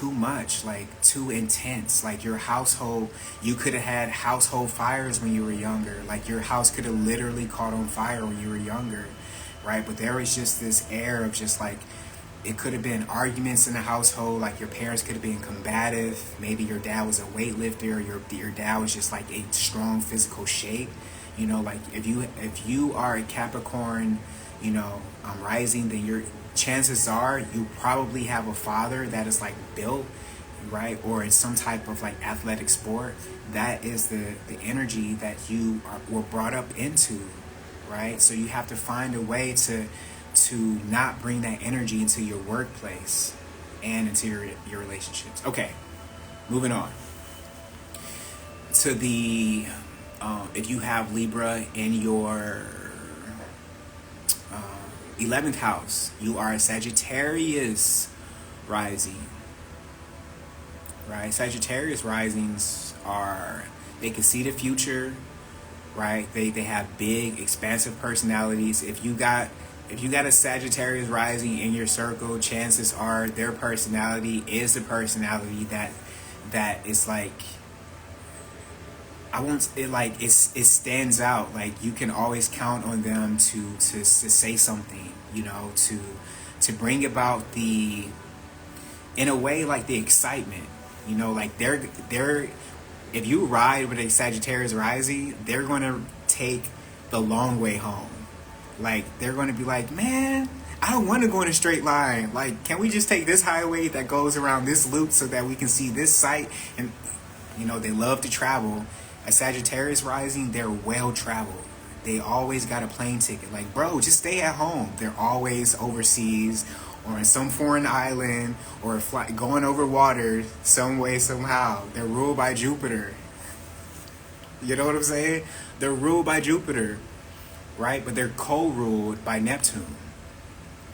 too much, like too intense. Like your household, you could have had household fires when you were younger. Like your house could have literally caught on fire when you were younger, right? But there was just this air of just like, it could have been arguments in the household. Like your parents could have been combative. Maybe your dad was a weightlifter. Your dad was just like a strong physical shape. You know, like if you are a Capricorn, you know, rising, then your chances are you probably have a father that is like built, right, or in some type of like athletic sport. That is the energy that were brought up into, right? So you have to find a way to not bring that energy into your workplace and into your relationships. Okay, moving on to the if you have Libra in your 11th house, you are a Sagittarius rising, right? Sagittarius risings they can see the future, right? They have big, expansive personalities. If you got a Sagittarius rising in your circle, chances are their personality is the personality that is like, it stands out. Like you can always count on them to say something, you know, to bring about in a way, like the excitement, you know, like they're if you ride with a Sagittarius rising, they're going to take the long way home. Like they're going to be like, man, I don't want to go in a straight line. Like, can we just take this highway that goes around this loop so that we can see this site? And you know, they love to travel. A Sagittarius rising, they're well traveled. They always got a plane ticket. Like, bro, just stay at home. They're always overseas or in some foreign island or going over water some way, somehow. They're ruled by Jupiter. You know what I'm saying? They're ruled by Jupiter, right? But they're co-ruled by Neptune.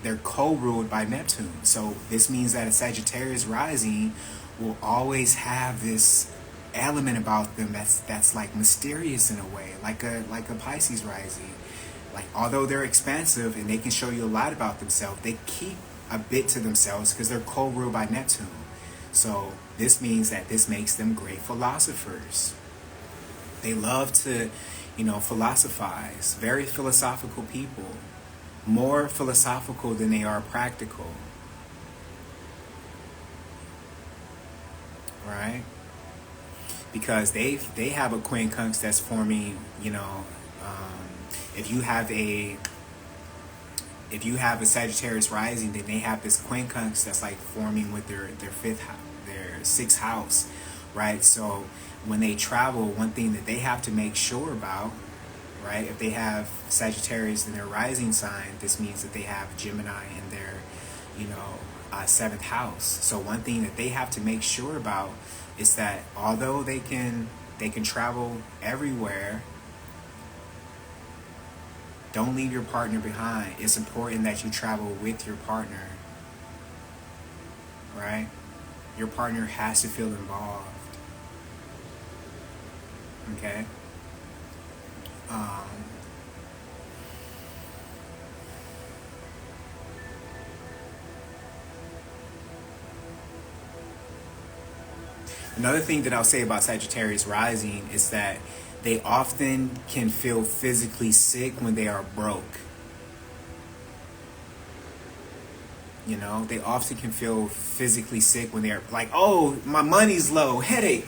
They're co-ruled by Neptune. So this means that a Sagittarius rising will always have this element about them that's like mysterious in a way, like a Pisces rising. Like, although they're expansive and they can show you a lot about themselves, they keep a bit to themselves because they're co-ruled by Neptune. So this means that this makes them great philosophers. They love to, you know, philosophize. Very philosophical people. More philosophical than they are practical. Right? Because they have a quincunx that's forming, you know, if you have a Sagittarius rising, then they have this quincunx that's like forming with their sixth house, right? So when they travel, one thing that they have to make sure about, right? If they have Sagittarius in their rising sign, this means that they have Gemini in their, you know, 7th house. So one thing that they have to make sure about is that although they can travel everywhere, don't leave your partner behind. It's important that you travel with your partner, right? Your partner has to feel involved. Okay? Another thing that I'll say about Sagittarius rising is that they often can feel physically sick when they are broke. You know, they often can feel physically sick when they're like, oh, my money's low, headache,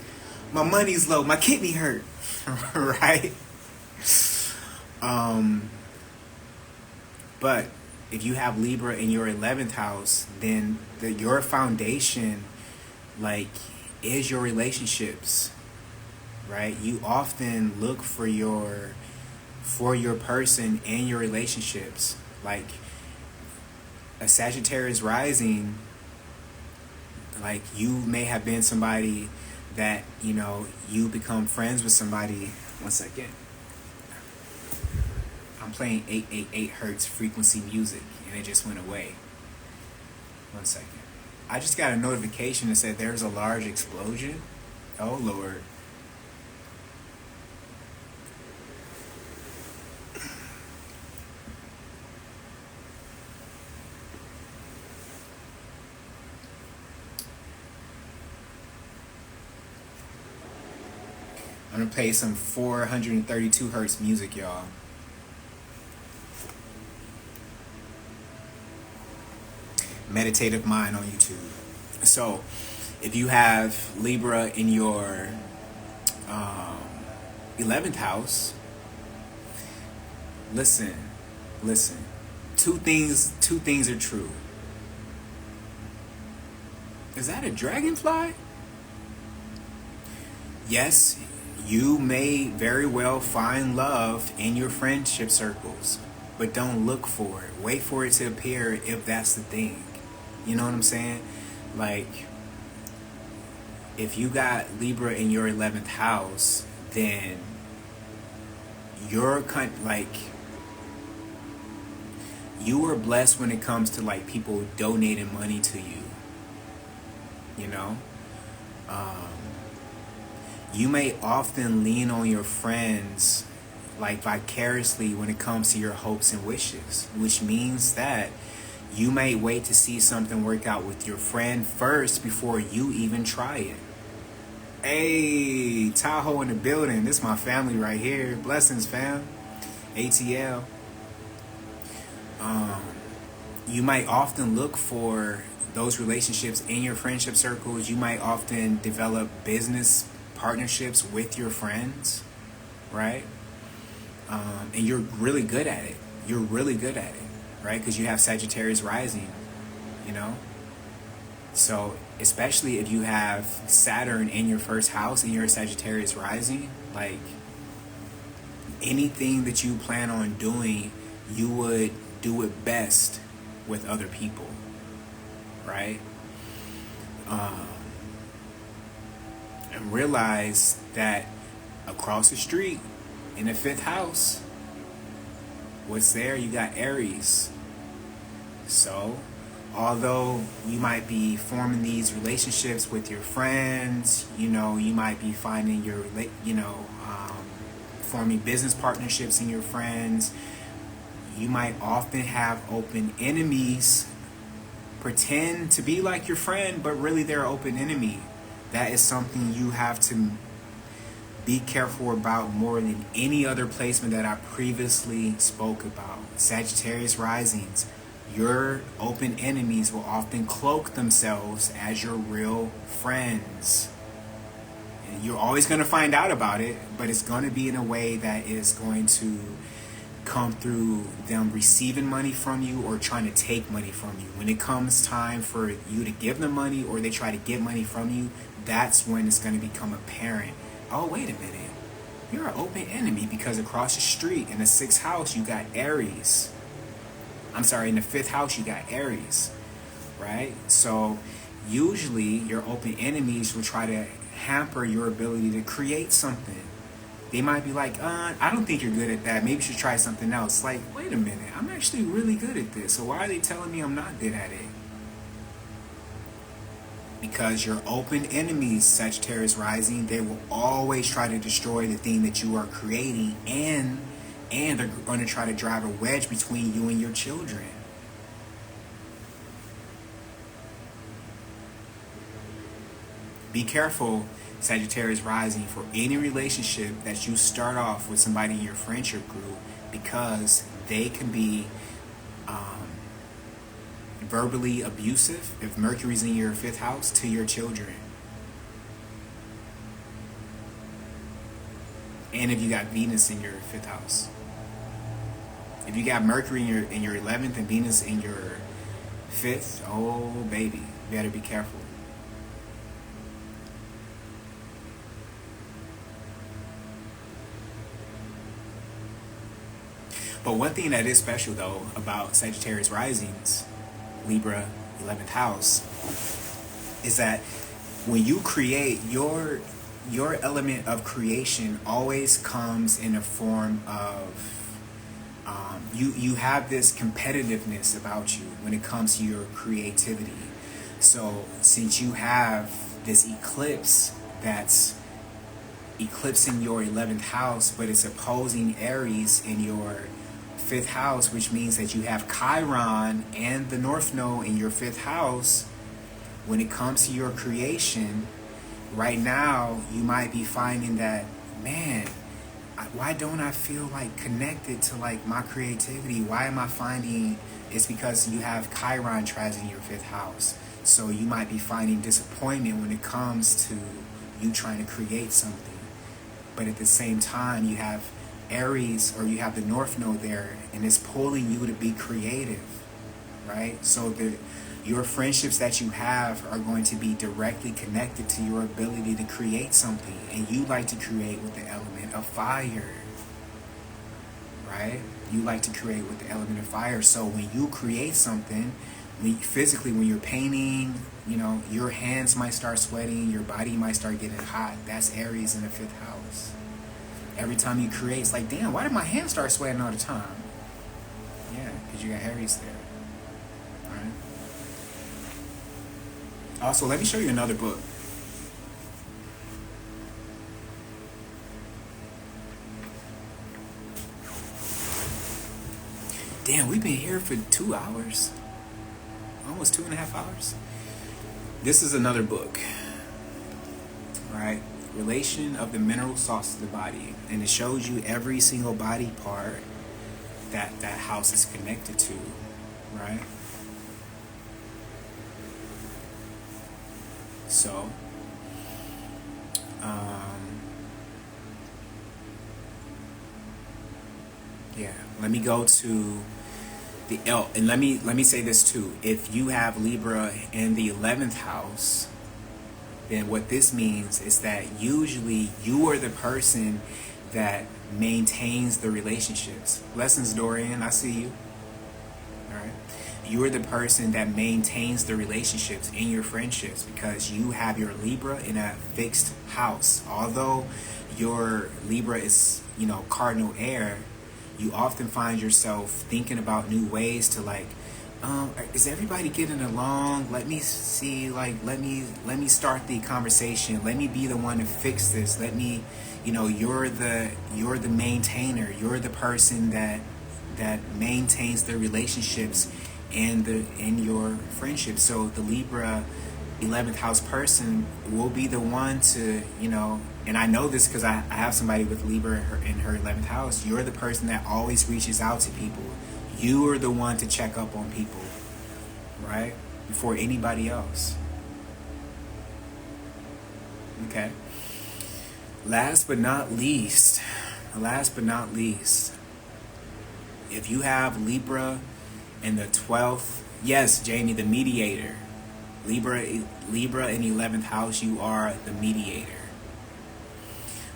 my money's low, my kidney hurt, right? But if you have Libra in your 11th house, then your foundation, like, is your relationships, right? You often look for your person and your relationships. Like a Sagittarius rising, like you may have been somebody that, you know, you become friends with somebody. One second. I'm playing 888 hertz frequency music and it just went away. One second. I just got a notification that said there's a large explosion. Oh, Lord. I'm gonna play some 432 hertz music, y'all. Meditative Mind on YouTube. So, if you have Libra in your 11th house, listen. Two things are true. Is that a dragonfly? Yes, you may very well find love in your friendship circles, but don't look for it. Wait for it to appear if that's the thing. You know what I'm saying? Like, if you got Libra in your 11th house, then you're you are blessed when it comes to like people donating money to you. You know? You may often lean on your friends like vicariously when it comes to your hopes and wishes, which means that you may wait to see something work out with your friend first before you even try it. Hey, Tahoe in the building. This is my family right here. Blessings, fam. ATL. You might often look for those relationships in your friendship circles. You might often develop business partnerships with your friends, right? And you're really good at it. You're really good at it, right? Because you have Sagittarius rising, you know? So, especially if you have Saturn in your first house and you're a Sagittarius rising, like, anything that you plan on doing, you would do it best with other people, right? And realize that across the street in the 5th house, what's there? You got Aries. So, although you might be forming these relationships with your friends, you know, you might be finding your, forming business partnerships in your friends, you might often have open enemies pretend to be like your friend, but really they're an open enemy. That is something you have to be careful about more than any other placement that I previously spoke about. Sagittarius risings, your open enemies will often cloak themselves as your real friends. And you're always going to find out about it, but it's going to be in a way that is going to come through them receiving money from you or trying to take money from you. When it comes time for you to give them money or they try to get money from you, that's when it's going to become apparent. Oh, wait a minute. You're an open enemy because across the street in the 6th house, you got Aries. I'm sorry, in the 5th house, you got Aries, right? So usually your open enemies will try to hamper your ability to create something. They might be like, I don't think you're good at that. Maybe you should try something else. Like, wait a minute. I'm actually really good at this. So why are they telling me I'm not good at it? Because your open enemies, Sagittarius rising, they will always try to destroy the thing that you are creating, and they're going to try to drive a wedge between you and your children. Be careful, Sagittarius rising, for any relationship that you start off with somebody in your friendship group, because they can be verbally abusive if Mercury's in your 5th house to your children. And if you got Venus in your 5th house. If you got Mercury in your 11th and Venus in your 5th, oh baby, you better be careful. But one thing that is special though about Sagittarius risings, Libra 11th house, is that when you create, your element of creation always comes in a form of you have this competitiveness about you when it comes to your creativity. So since you have this eclipse that's eclipsing your 11th house, but it's opposing Aries in your 5th house, which means that you have Chiron and the North Node in your 5th house. When it comes to your creation, right now you might be finding that man, why don't I feel like connected to like my creativity? Why am I finding it's because you have Chiron transit in your fifth house. So you might be finding disappointment when it comes to you trying to create something. But at the same time, you have Aries, or you have the North Node there, and it's pulling you to be creative, right? So your friendships that you have are going to be directly connected to your ability to create something. And you like to create with the element of fire, right? You like to create with the element of fire. So when you create something, when you're painting, your hands might start sweating, your body might start getting hot. That's Aries in the fifth house. Every time you create, it's like, damn, why did my hands start sweating all the time? Yeah, because you got Aries there. All right. Also, let me show you another book. Damn, we've been here for 2 hours. Almost 2.5 hours. This is another book. Right? Relation of the mineral salts to the body. And it shows you every single body part that house is connected to. Right? So, yeah, let me go to the and let me say this too. If you have Libra in the 11th house, then what this means is that usually you are the person that maintains the relationships. Blessings, Dorian, I see you. All right. You are the person that maintains the relationships in your friendships because you have your Libra in a fixed house. Although your Libra is, cardinal air, you often find yourself thinking about new ways to is everybody getting along? Let me see, let me start the conversation. Let me be the one to fix this. Let me, you're the maintainer. You're the person that maintains the relationships in your friendship. So the Libra 11th house person will be the one to, and I know this because I have somebody with Libra in her 11th house. You're the person that always reaches out to people. You are the one to check up on people, right? Before anybody else. Okay. Last but not least, if you have Libra in the 12th, yes, Jamie, the mediator. Libra in 11th house, you are the mediator.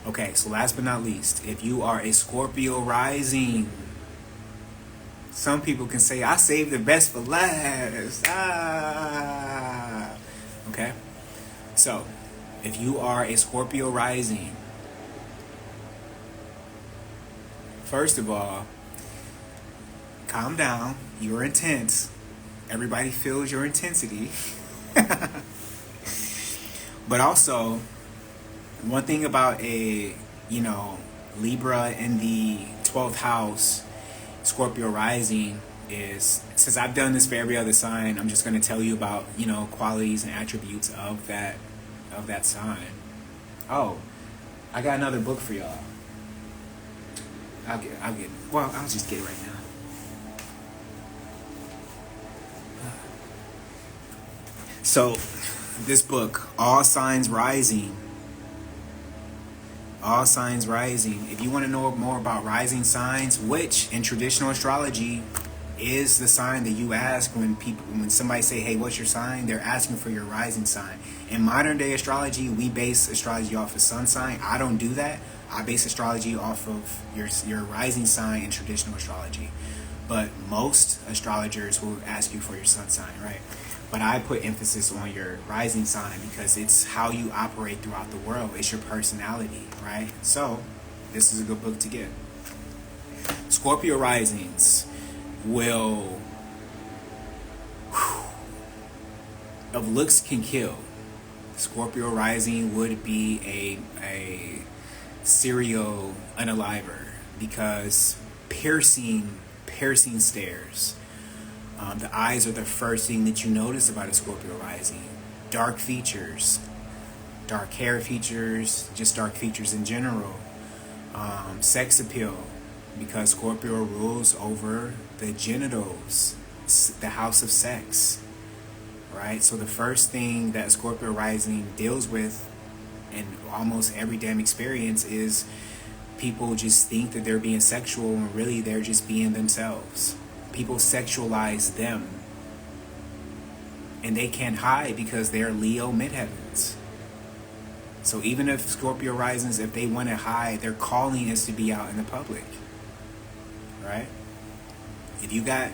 Okay, so last but not least, if you are a Scorpio rising, some people can say, I saved the best for last. Okay, so if you are a Scorpio rising, first of all, calm down. You're intense. Everybody feels your intensity. But also, one thing about a Libra in the 12th house, Scorpio rising, is, since I've done this for every other sign, I'm just going to tell you about qualities and attributes of that sign. Oh, I got another book for y'all. I'll just get it right now. So, this book, All Signs Rising. If you want to know more about rising signs, which in traditional astrology is the sign that you ask when somebody say, hey, what's your sign? They're asking for your rising sign. In modern day astrology, we base astrology off of sun sign. I don't do that. I base astrology off of your rising sign in traditional astrology. But most astrologers will ask you for your sun sign, right? But I put emphasis on your rising sign because it's how you operate throughout the world. It's your personality, right? So, this is a good book to get. Scorpio risings will... of looks can kill. Scorpio rising would be a serial unaliver because piercing stares. The eyes are the first thing that you notice about a Scorpio rising. Dark features, dark hair features, just dark features in general. Sex appeal, because Scorpio rules over the genitals, the house of sex, right? So the first thing that Scorpio rising deals with in almost every damn experience is people just think that they're being sexual when really they're just being themselves. People sexualize them, and they can't hide because they're Leo midheavens. So even if Scorpio risings, if they want to hide, their calling is to be out in the public, right? If you got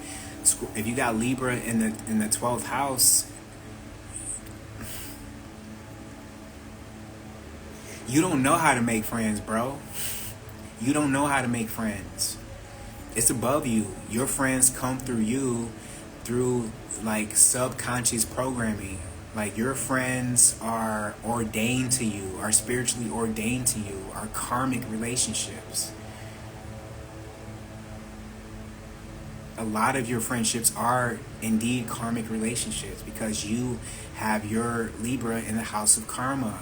Libra in the 12th house, you don't know how to make friends, bro. You don't know how to make friends. It's above you. Your friends come through you, through like subconscious programming. Like your friends are ordained to you, are spiritually ordained to you, are karmic relationships. A lot of your friendships are indeed karmic relationships because you have your Libra in the house of karma.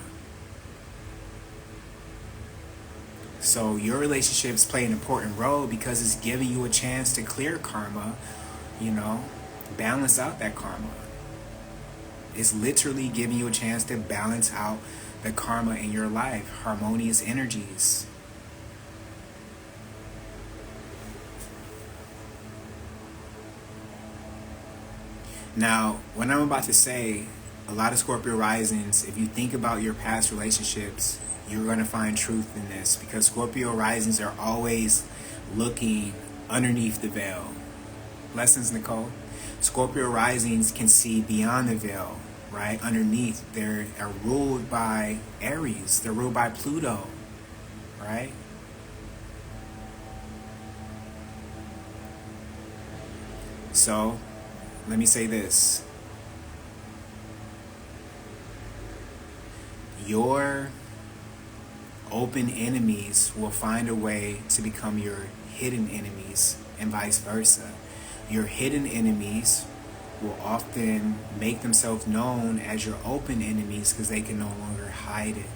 So your relationships play an important role because it's giving you a chance to clear karma, balance out that karma. It's literally giving you a chance to balance out the karma in your life, harmonious energies. Now, what I'm about to say, a lot of Scorpio risings, if you think about your past relationships, you're going to find truth in this, because Scorpio risings are always looking underneath the veil. Lessons, Nicole. Scorpio risings can see beyond the veil, right? Underneath, they are ruled by Aries. They're ruled by Pluto, right? So, let me say this. Your open enemies will find a way to become your hidden enemies, and vice versa. Your hidden enemies will often make themselves known as your open enemies because they can no longer hide it.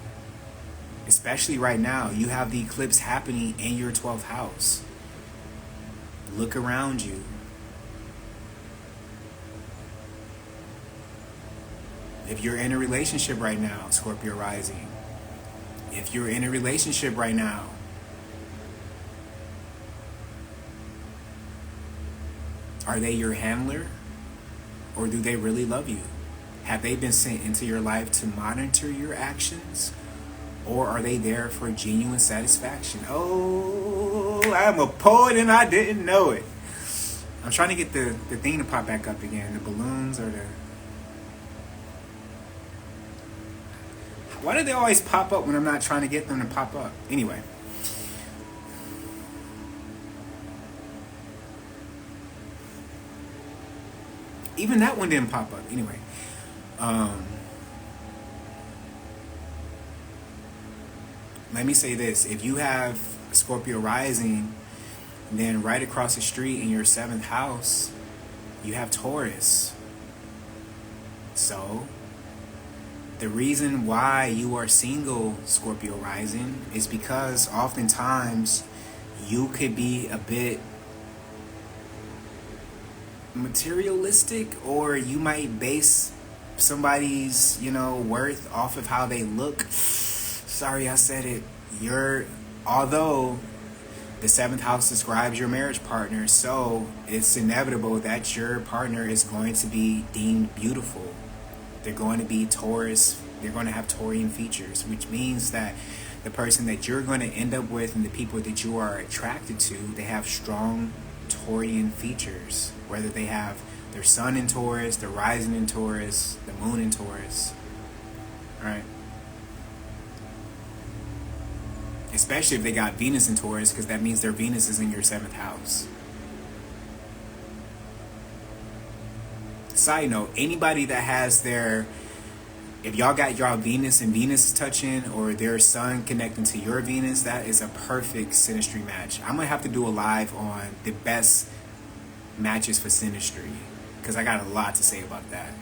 Especially right now, you have the eclipse happening in your 12th house. Look around you. If you're in a relationship right now, Scorpio rising, if you're in a relationship right now, are they your handler? Or do they really love you? Have they been sent into your life to monitor your actions? Or are they there for genuine satisfaction? Oh, I'm a poet and I didn't know it. I'm trying to get the thing to pop back up again. The balloons or the... Why do they always pop up when I'm not trying to get them to pop up? Anyway. Even that one didn't pop up. Anyway. Let me say this. If you have Scorpio rising, then right across the street in your 7th house, you have Taurus. So, the reason why you are single, Scorpio rising, is because oftentimes you could be a bit materialistic, or you might base somebody's, worth off of how they look. Sorry, I said it. Although the 7th house describes your marriage partner, so it's inevitable that your partner is going to be deemed beautiful. They're going to be Taurus. They're going to have Taurian features, which means that the person that you're going to end up with and the people that you are attracted to, they have strong Taurian features. Whether they have their sun in Taurus, their rising in Taurus, the moon in Taurus. All right. Especially if they got Venus in Taurus, because that means their Venus is in your 7th house. Side note, anybody that has if y'all got y'all Venus and Venus touching, or their sun connecting to your Venus, that is a perfect synastry match. I'm going to have to do a live on the best matches for synastry, because I got a lot to say about that.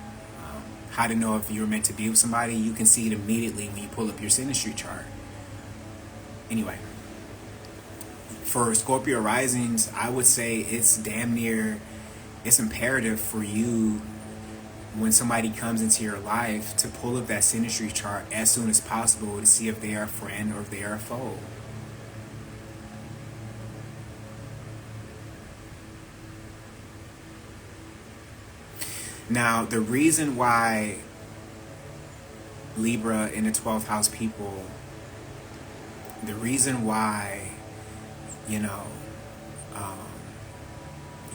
How to know if you're meant to be with somebody, you can see it immediately when you pull up your synastry chart. Anyway, for Scorpio risings, I would say it's damn near, it's imperative for you when somebody comes into your life to pull up that synastry chart as soon as possible to see if they are a friend or if they are a foe. Now, the reason why Libra in the 12th house people, the reason why, you know,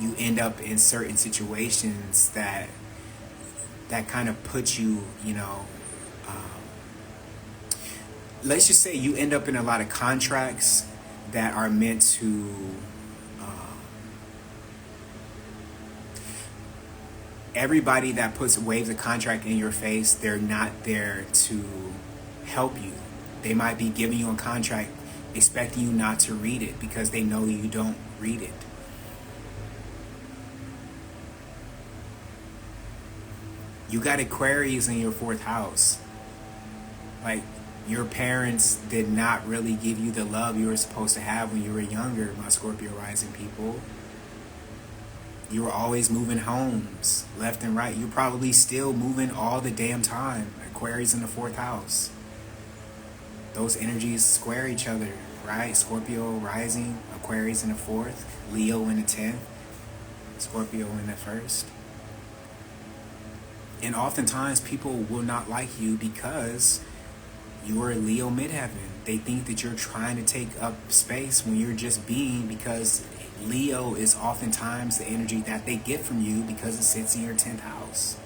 you end up in certain situations that kind of put you, you know, let's just say you end up in a lot of contracts that are meant to everybody that waves a contract in your face, they're not there to help you. They might be giving you a contract expecting you not to read it because they know you don't read it. You got Aquarius in your 4th house. Like, your parents did not really give you the love you were supposed to have when you were younger, my Scorpio rising people. You were always moving homes left and right. You're probably still moving all the damn time. Aquarius in the 4th house. Those energies square each other, right? Scorpio rising, Aquarius in the 4th, Leo in the 10th, Scorpio in the 1st. And oftentimes people will not like you because you are Leo midheaven. They think that you're trying to take up space when you're just being, because Leo is oftentimes the energy that they get from you because it sits in your 10th house.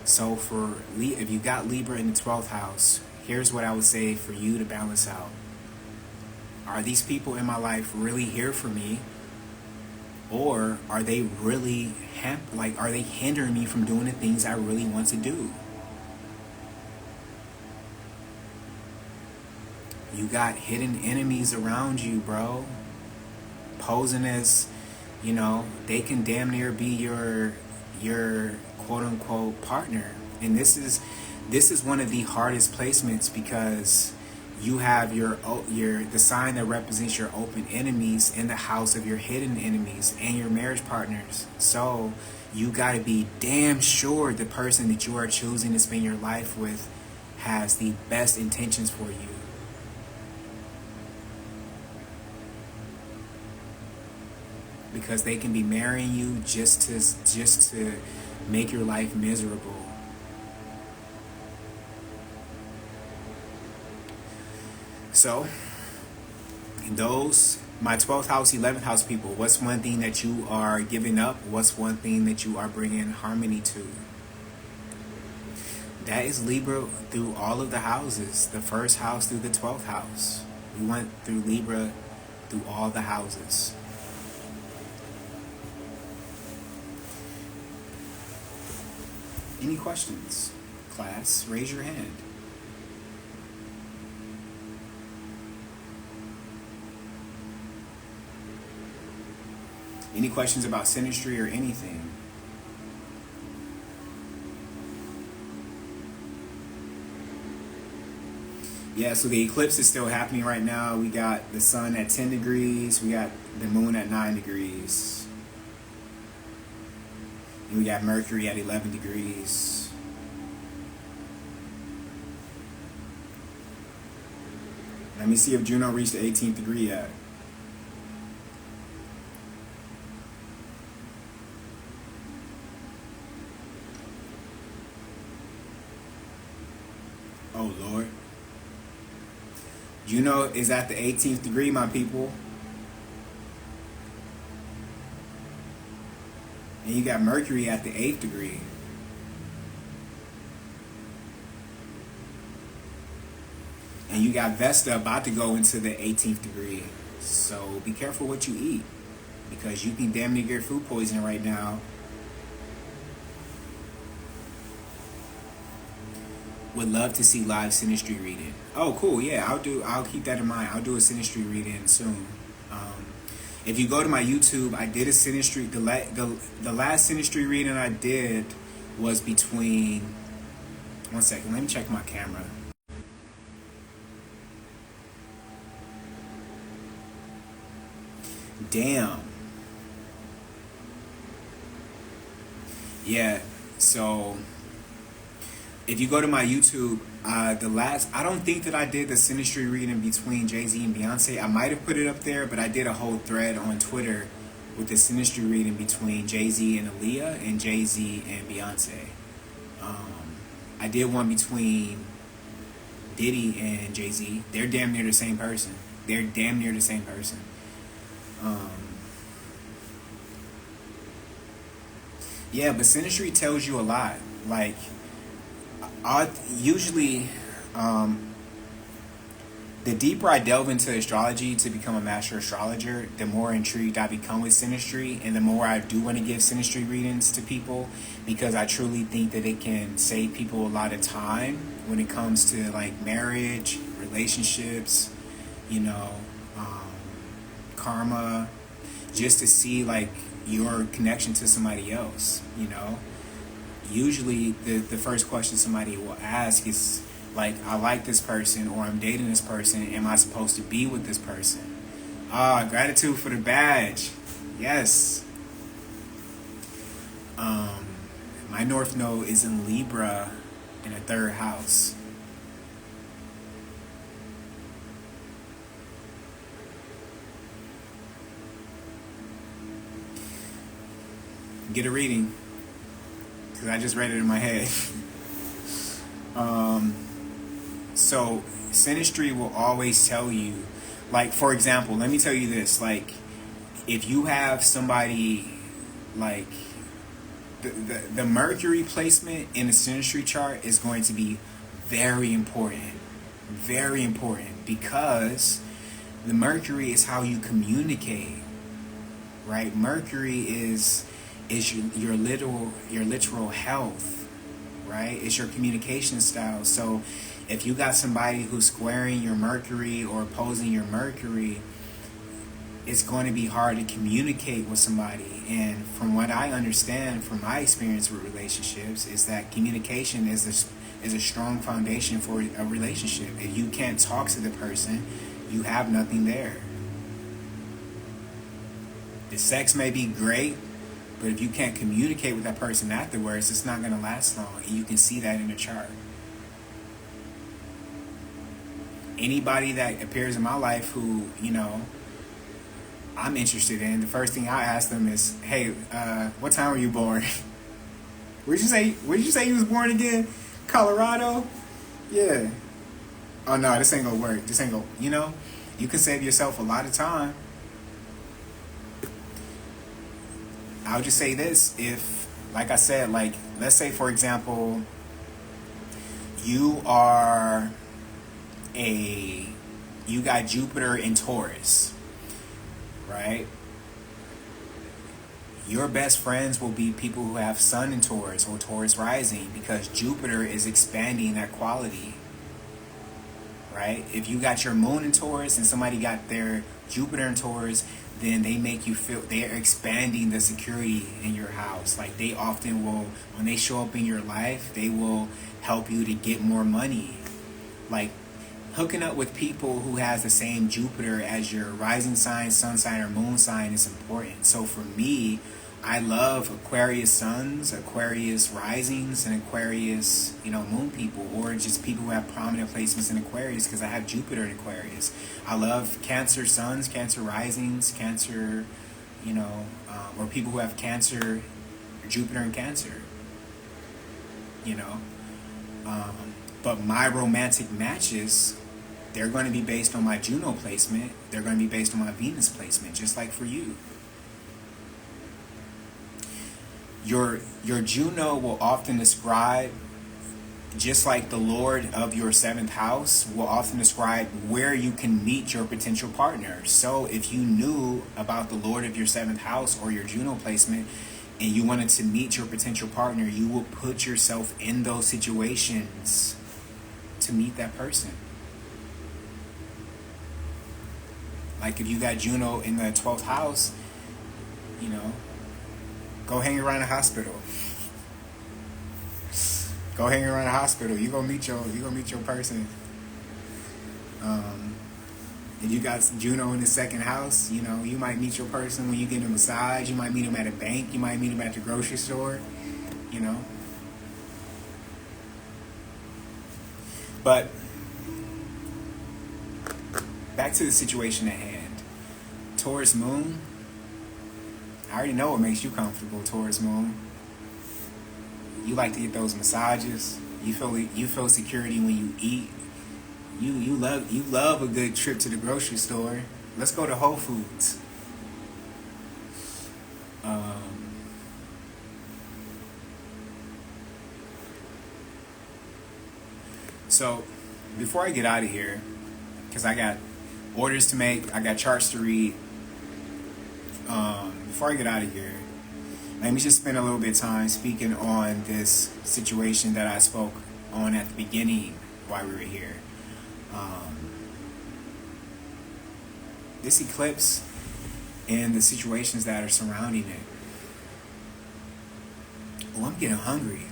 So for if you got Libra in the 12th house, here's what I would say for you to balance out. Are these people in my life really here for me? Or are they really are they hindering me from doing the things I really want to do? You got hidden enemies around you, bro. Posing as, you know, they can damn near be your quote unquote partner. And this is one of the hardest placements because you have the sign that represents your open enemies in the house of your hidden enemies and your marriage partners. So you got to be damn sure the person that you are choosing to spend your life with has the best intentions for you. Because they can be marrying you just to make your life miserable. So, those, my 12th house, 11th house people, what's one thing that you are giving up? What's one thing that you are bringing harmony to? That is Libra through all of the houses. The 1st house through the 12th house. We went through Libra through all the houses. Any questions? Class, raise your hand. Any questions about synastry or anything? Yeah, so the eclipse is still happening right now. We got the sun at 10 degrees. We got the moon at 9 degrees. And we got Mercury at 11 degrees. Let me see if Juno reached the 18th degree yet. Oh, Lord. Juno is at the 18th degree, my people. And you got Mercury at the 8th degree. And you got Vesta about to go into the 18th degree. So be careful what you eat, because you can damn near get food poisoning right now. Would love to see live synastry reading. Oh, cool. Yeah, I'll keep that in mind. I'll do a synastry reading soon. If you go to my YouTube, I did a synastry. The last synastry reading I did was between. One second. Let me check my camera. Damn. Yeah. So if you go to my YouTube, I don't think that I did the synastry reading between Jay-Z and Beyonce. I might have put it up there, but I did a whole thread on Twitter with the synastry reading between Jay-Z and Aaliyah and Jay-Z and Beyonce. I did one between Diddy and Jay-Z. They're damn near the same person. Yeah, but synastry tells you a lot. Like, usually, the deeper I delve into astrology to become a master astrologer, the more intrigued I become with synastry, and the more I do want to give synastry readings to people, because I truly think that it can save people a lot of time when it comes to like marriage, relationships, you know, karma, just to see like your connection to somebody else, you know. Usually the first question somebody will ask is like, I like this person, or I'm dating this person, am I supposed to be with this person? Gratitude for the badge. Yes. My North Node is in Libra in the 3rd house. Get a reading, because I just read it in my head. So synastry will always tell you, like, for example, let me tell you this, like, if you have somebody, like, the Mercury placement in a synastry chart is going to be very important, because the Mercury is how you communicate, right? Mercury is your literal health, right? It's your communication style. So if you got somebody who's squaring your Mercury or opposing your Mercury, it's going to be hard to communicate with somebody. And from what I understand from my experience with relationships is that communication is a strong foundation for a relationship. If you can't talk to the person, you have nothing there. The sex may be great, but if you can't communicate with that person afterwards, it's not going to last long. And you can see that in the chart. Anybody that appears in my life who, you know, I'm interested in, the first thing I ask them is, hey, what time were you born? Where did you say you was born again? Colorado? Yeah. Oh no, this ain't gonna work. You know, you can save yourself a lot of time. I'll just say this, if, like I said, like, let's say, for example, you got Jupiter in Taurus, right? Your best friends will be people who have Sun in Taurus or Taurus rising, because Jupiter is expanding that quality, right? If you got your Moon in Taurus and somebody got their Jupiter in Taurus, then they make you feel they're expanding the security in your house. Like, they often will, when they show up in your life, they will help you to get more money. Like, hooking up with people who has the same Jupiter as your rising sign, sun sign, or moon sign is important. So for me, I love Aquarius suns, Aquarius risings, and Aquarius, you know, moon people, or just people who have prominent placements in Aquarius, because I have Jupiter in Aquarius. I love Cancer suns, Cancer risings, Cancer, you know, or people who have Cancer, Jupiter in Cancer, you know. But my romantic matches, they're going to be based on my Juno placement. They're going to be based on my Venus placement, just like for you. Your Juno will often describe, just like the Lord of your 7th house will often describe where you can meet your potential partner. So if you knew about the Lord of your 7th house or your Juno placement, and you wanted to meet your potential partner, you will put yourself in those situations to meet that person. Like, if you got Juno in the 12th house, you know, go hang around a hospital. Go hang around a hospital. You gonna meet your person. And you got Juno in the second house, you know, you might meet your person when you get a massage. You might meet them at a bank. You might meet them at the grocery store, you know. But back to the situation at hand. Taurus moon. I already know what makes you comfortable, Taurus moon. You like to get those massages. You feel security when you eat. You love a good trip to the grocery store. Let's go to Whole Foods. So before I get out of here, because I got orders to make, I got charts to read. Before I get out of here, let me just spend a little bit of time speaking on this situation that I spoke on at the beginning while we were here. This eclipse and the situations that are surrounding it. Oh, I'm getting hungry.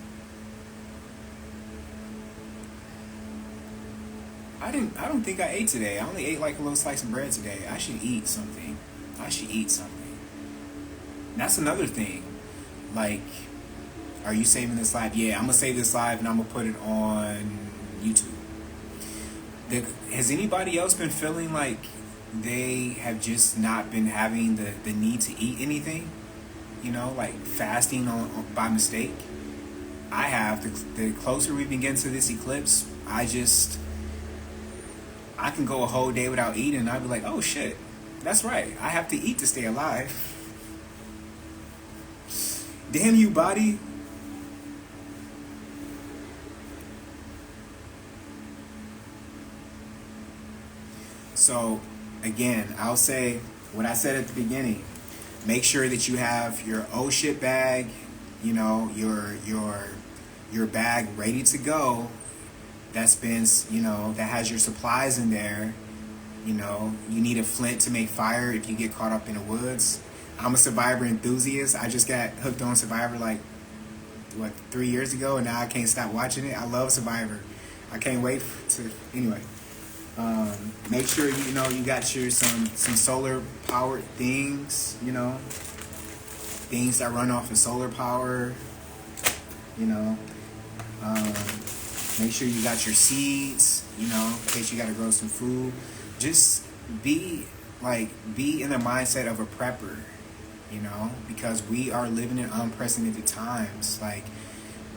I don't think I ate today. I only ate like a little slice of bread today. I should eat something. That's another thing. Like, are you saving this live? Yeah, I'm gonna save this live and I'm gonna put it on YouTube. Has anybody else been feeling like they have just not been having the need to eat anything? You know, like fasting by mistake? I have. The closer we've been getting to this eclipse, I can go a whole day without eating and I'd be like, oh shit, that's right. I have to eat to stay alive. Damn you, body. So, again, I'll say what I said at the beginning. Make sure that you have your oh shit bag, you know, your bag ready to go. That's been, you know, that has your supplies in there. You know, you need a flint to make fire if you get caught up in the woods. I'm a Survivor enthusiast. I just got hooked on Survivor like 3 years ago, and now I can't stop watching it. I love Survivor. I can't wait to anyway. Make sure you know you got your some solar powered things. You know, things that run off of solar power. You know, make sure you got your seeds. You know, in case you got to grow some food. Just be in the mindset of a prepper. You know, because we are living in unprecedented times. Like,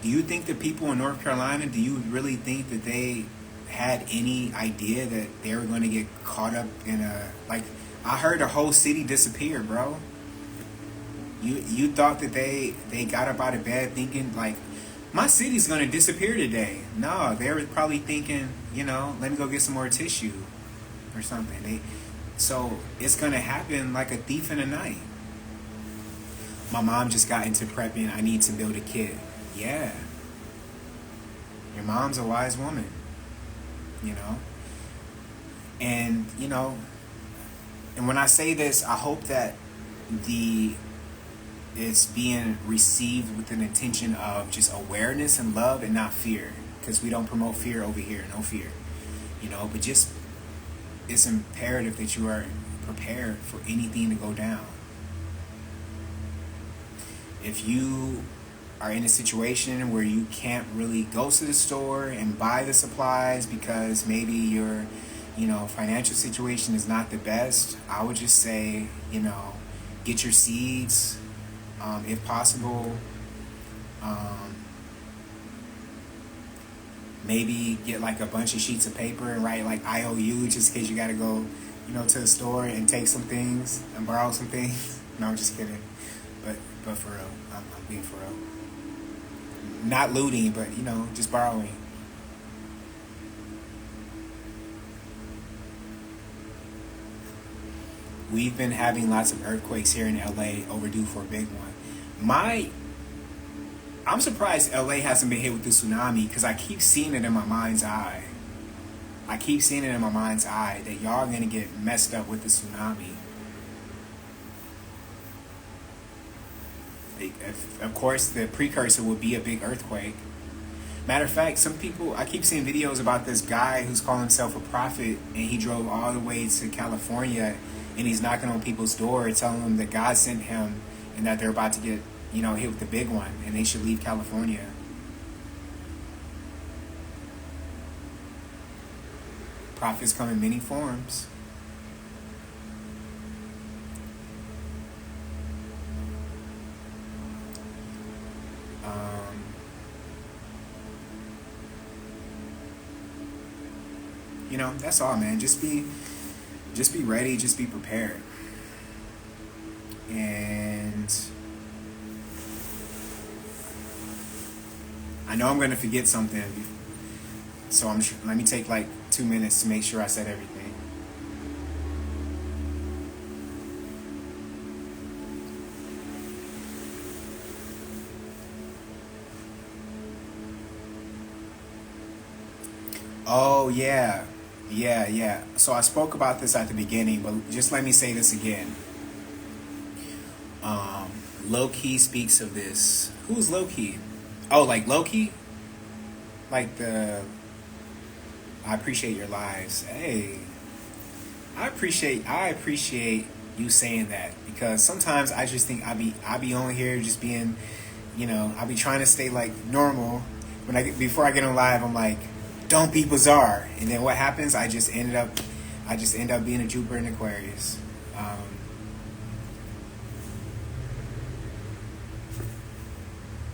do you think the people in North Carolina, do you really think that they had any idea that they were going to get caught up in I heard a whole city disappear, bro. You thought that they got up out of bed thinking, like, my city's going to disappear today. No, they were probably thinking, you know, let me go get some more tissue or something. So it's going to happen like a thief in the night. My mom just got into prepping. I need to build a kit. Yeah. Your mom's a wise woman. You know? And, you know, and when I say this, I hope that it's being received with an intention of just awareness and love and not fear. Because we don't promote fear over here. No fear. You know, but just, it's imperative that you are prepared for anything to go down. If you are in a situation where you can't really go to the store and buy the supplies because maybe your, you know, financial situation is not the best, I would just say, you know, get your seeds, if possible. Maybe get like a bunch of sheets of paper and write like IOU just in case you got to go, you know, to the store and take some things and borrow some things. No, I'm just kidding. But for real, I'm being for real. Not looting, but, you know, just borrowing. We've been having lots of earthquakes here in LA, overdue for a big one. I'm surprised LA hasn't been hit with the tsunami because I keep seeing it in my mind's eye. That y'all are going to get messed up with the tsunami. Of course, the precursor will be a big earthquake. Matter of fact, some people, I keep seeing videos about this guy who's calling himself a prophet, and he drove all the way to California, and he's knocking on people's door telling them that God sent him and that they're about to get, hit with the big one, and they should leave California. Prophets come in many forms. That's all, man. Just be ready, just be prepared. And I know I'm going to forget something, so let me take like 2 minutes to make sure I said everything. Oh, yeah. Yeah. So I spoke about this at the beginning, but just let me say this again. Low-key speaks of this. Who's low-key? Oh, like Loki? Like I appreciate your lives. Hey, I appreciate you saying that, because sometimes I just think I be on here just being, I be trying to stay like normal. Before I get on live, I'm like, don't be bizarre, and then what happens? I just end up being a Jupiter in Aquarius.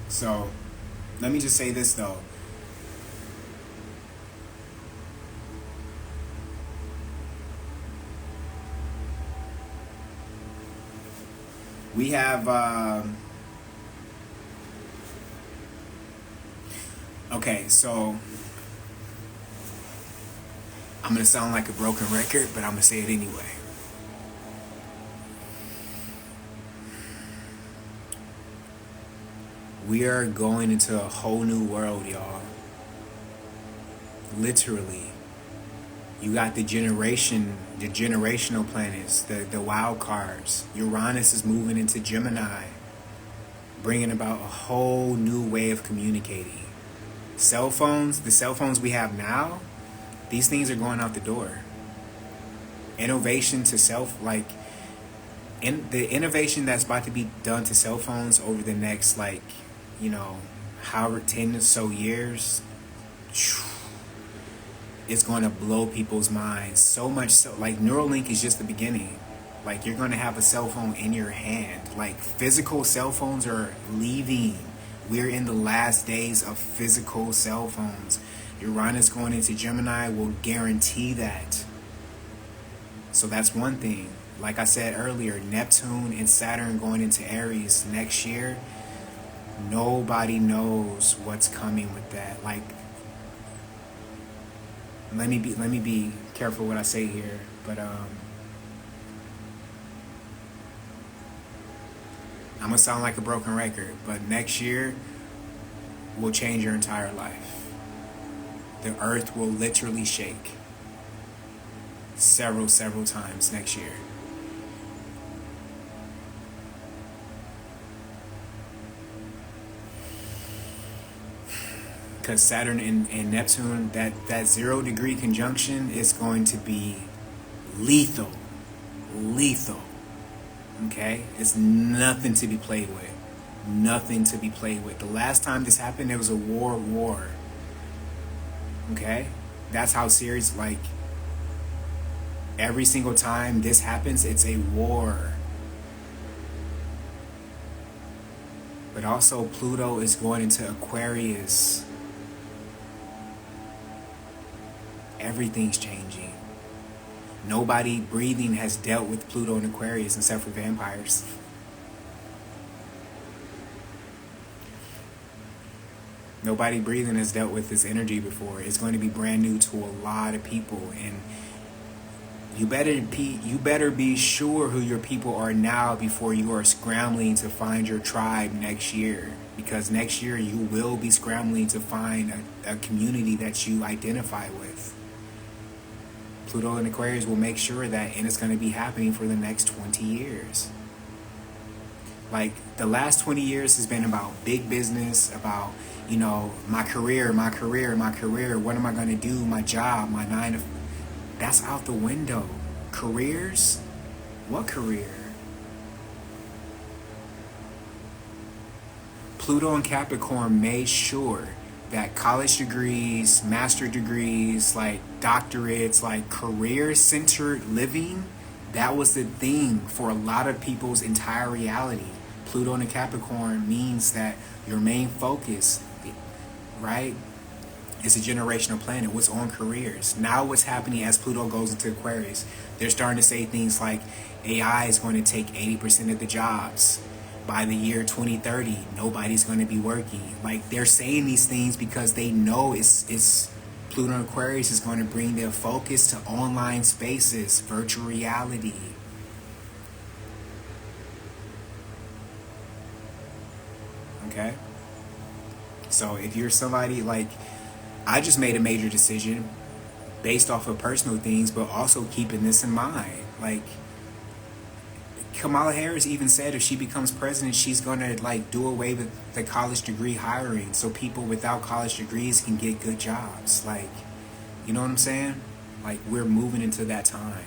So let me just say this though. We have okay, so I'm gonna sound like a broken record, but I'm gonna say it anyway. We are going into a whole new world, y'all. Literally. You got the generational planets, the wild cards. Uranus is moving into Gemini, bringing about a whole new way of communicating. The cell phones we have now, these things are going out the door. Innovation to the innovation that's about to be done to cell phones over the next, however 10 or so years, it's going to blow people's minds. So much so, Neuralink is just the beginning. You're going to have a cell phone in your hand. Physical cell phones are leaving. We're in the last days of physical cell phones. Uranus going into Gemini will guarantee that. So that's one thing. Like I said earlier, Neptune and Saturn going into Aries next year. Nobody knows what's coming with that. Let me be careful what I say here, but I'm gonna sound like a broken record, but next year will change your entire life. The earth will literally shake several times next year. Because Saturn and Neptune, that 0-degree conjunction is going to be lethal. Okay? It's nothing to be played with. Nothing to be played with. The last time this happened, there was a war. Okay? That's how serious, every single time this happens, it's a war. But also, Pluto is going into Aquarius. Everything's changing. Nobody breathing has dealt with Pluto and Aquarius except for vampires. Nobody breathing has dealt with this energy before. It's going to be brand new to a lot of people, and you better be sure who your people are now before you are scrambling to find your tribe next year. Because next year you will be scrambling to find a community that you identify with. Pluto and Aquarius will make sure that, and it's going to be happening for the next 20 years. The last 20 years has been about big business, about you know, my career, my career, my career. What am I going to do? My job, my 9 to. That's out the window. Careers? What career? Pluto and Capricorn made sure that college degrees, master degrees, like doctorates, like career-centered living, that was the thing for a lot of people's entire reality. Pluto and Capricorn means that your main focus, right, is a generational planet. What's on careers. Now what's happening as Pluto goes into Aquarius, they're starting to say things like AI is going to take 80% of the jobs. By the year 2030, nobody's going to be working. Like, they're saying these things because they know it's Pluto and Aquarius is going to bring their focus to online spaces, virtual reality. Okay? So if you're somebody like, I just made a major decision based off of personal things, but also keeping this in mind. Like, Kamala Harris even said if she becomes president, she's going to like do away with the college degree hiring so people without college degrees can get good jobs. Like, you know what I'm saying? Like, we're moving into that time.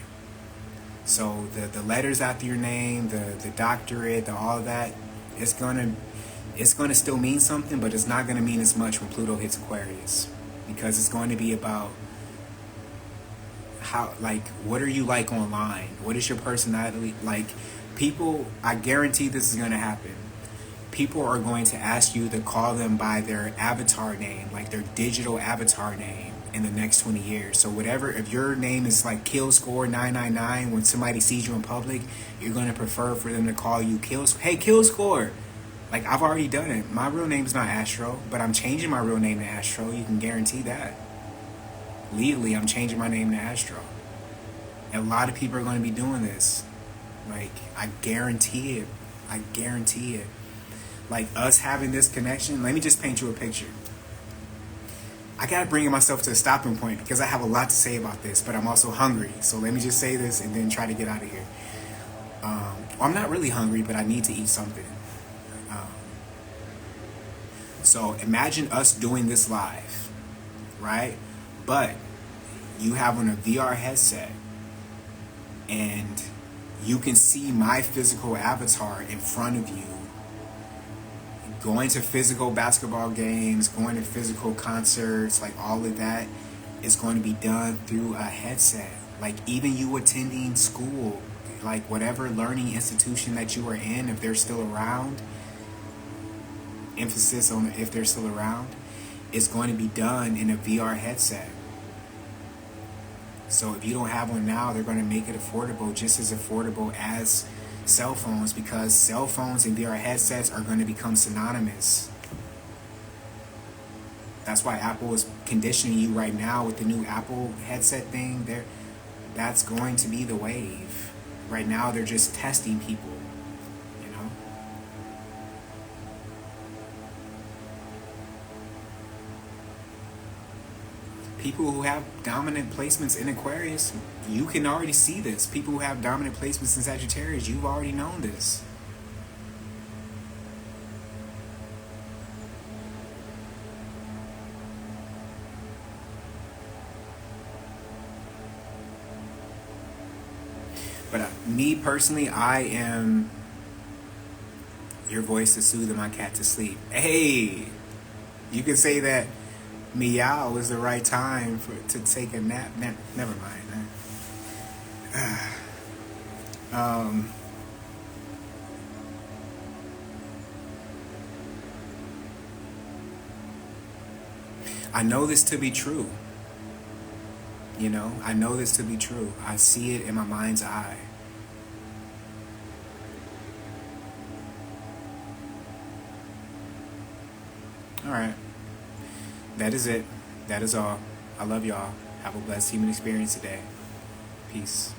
So the letters after your name, the doctorate, all of that, it's gonna still mean something, but it's not gonna mean as much when Pluto hits Aquarius, because it's going to be about how, like, what are you like online? What is your personality like? People, I guarantee this is going to happen. People are going to ask you to call them by their avatar name, like their digital avatar name, in the next 20 years. So whatever, if your name is like Kill Score 999, when somebody sees you in public, you're going to prefer for them to call you Hey, Kill Score. Like, I've already done it. My real name is not Astro, but I'm changing my real name to Astro. You can guarantee that. Legally, I'm changing my name to Astro. And a lot of people are going to be doing this. Like, I guarantee it. I guarantee it. Like, us having this connection, let me just paint you a picture. I got to bring myself to a stopping point because I have a lot to say about this, but I'm also hungry. So let me just say this and then try to get out of here. I'm not really hungry, but I need to eat something. So imagine us doing this live, right? But you have on a VR headset and you can see my physical avatar in front of you, going to physical basketball games, going to physical concerts, like all of that is going to be done through a headset. Like, even you attending school, like whatever learning institution that you are in, if they're still around, emphasis on if they're still around, is going to be done in a VR headset. So if you don't have one now, they're going to make it affordable, just as affordable as cell phones, because cell phones and VR headsets are going to become synonymous. That's why Apple is conditioning you right now with the new Apple headset thing. That's going to be the wave. Right now, they're just testing people, you know? People who have dominant placements in Aquarius, you can already see this. People who have dominant placements in Sagittarius, you've already known this. But me personally, I am your voice to soothe my cat to sleep. Hey, you can say that meow is the right time to take a nap. Never mind. I know this to be true. You know, I know this to be true. I see it in my mind's eye. All right. That is it. That is all. I love y'all. Have a blessed human experience today. Peace.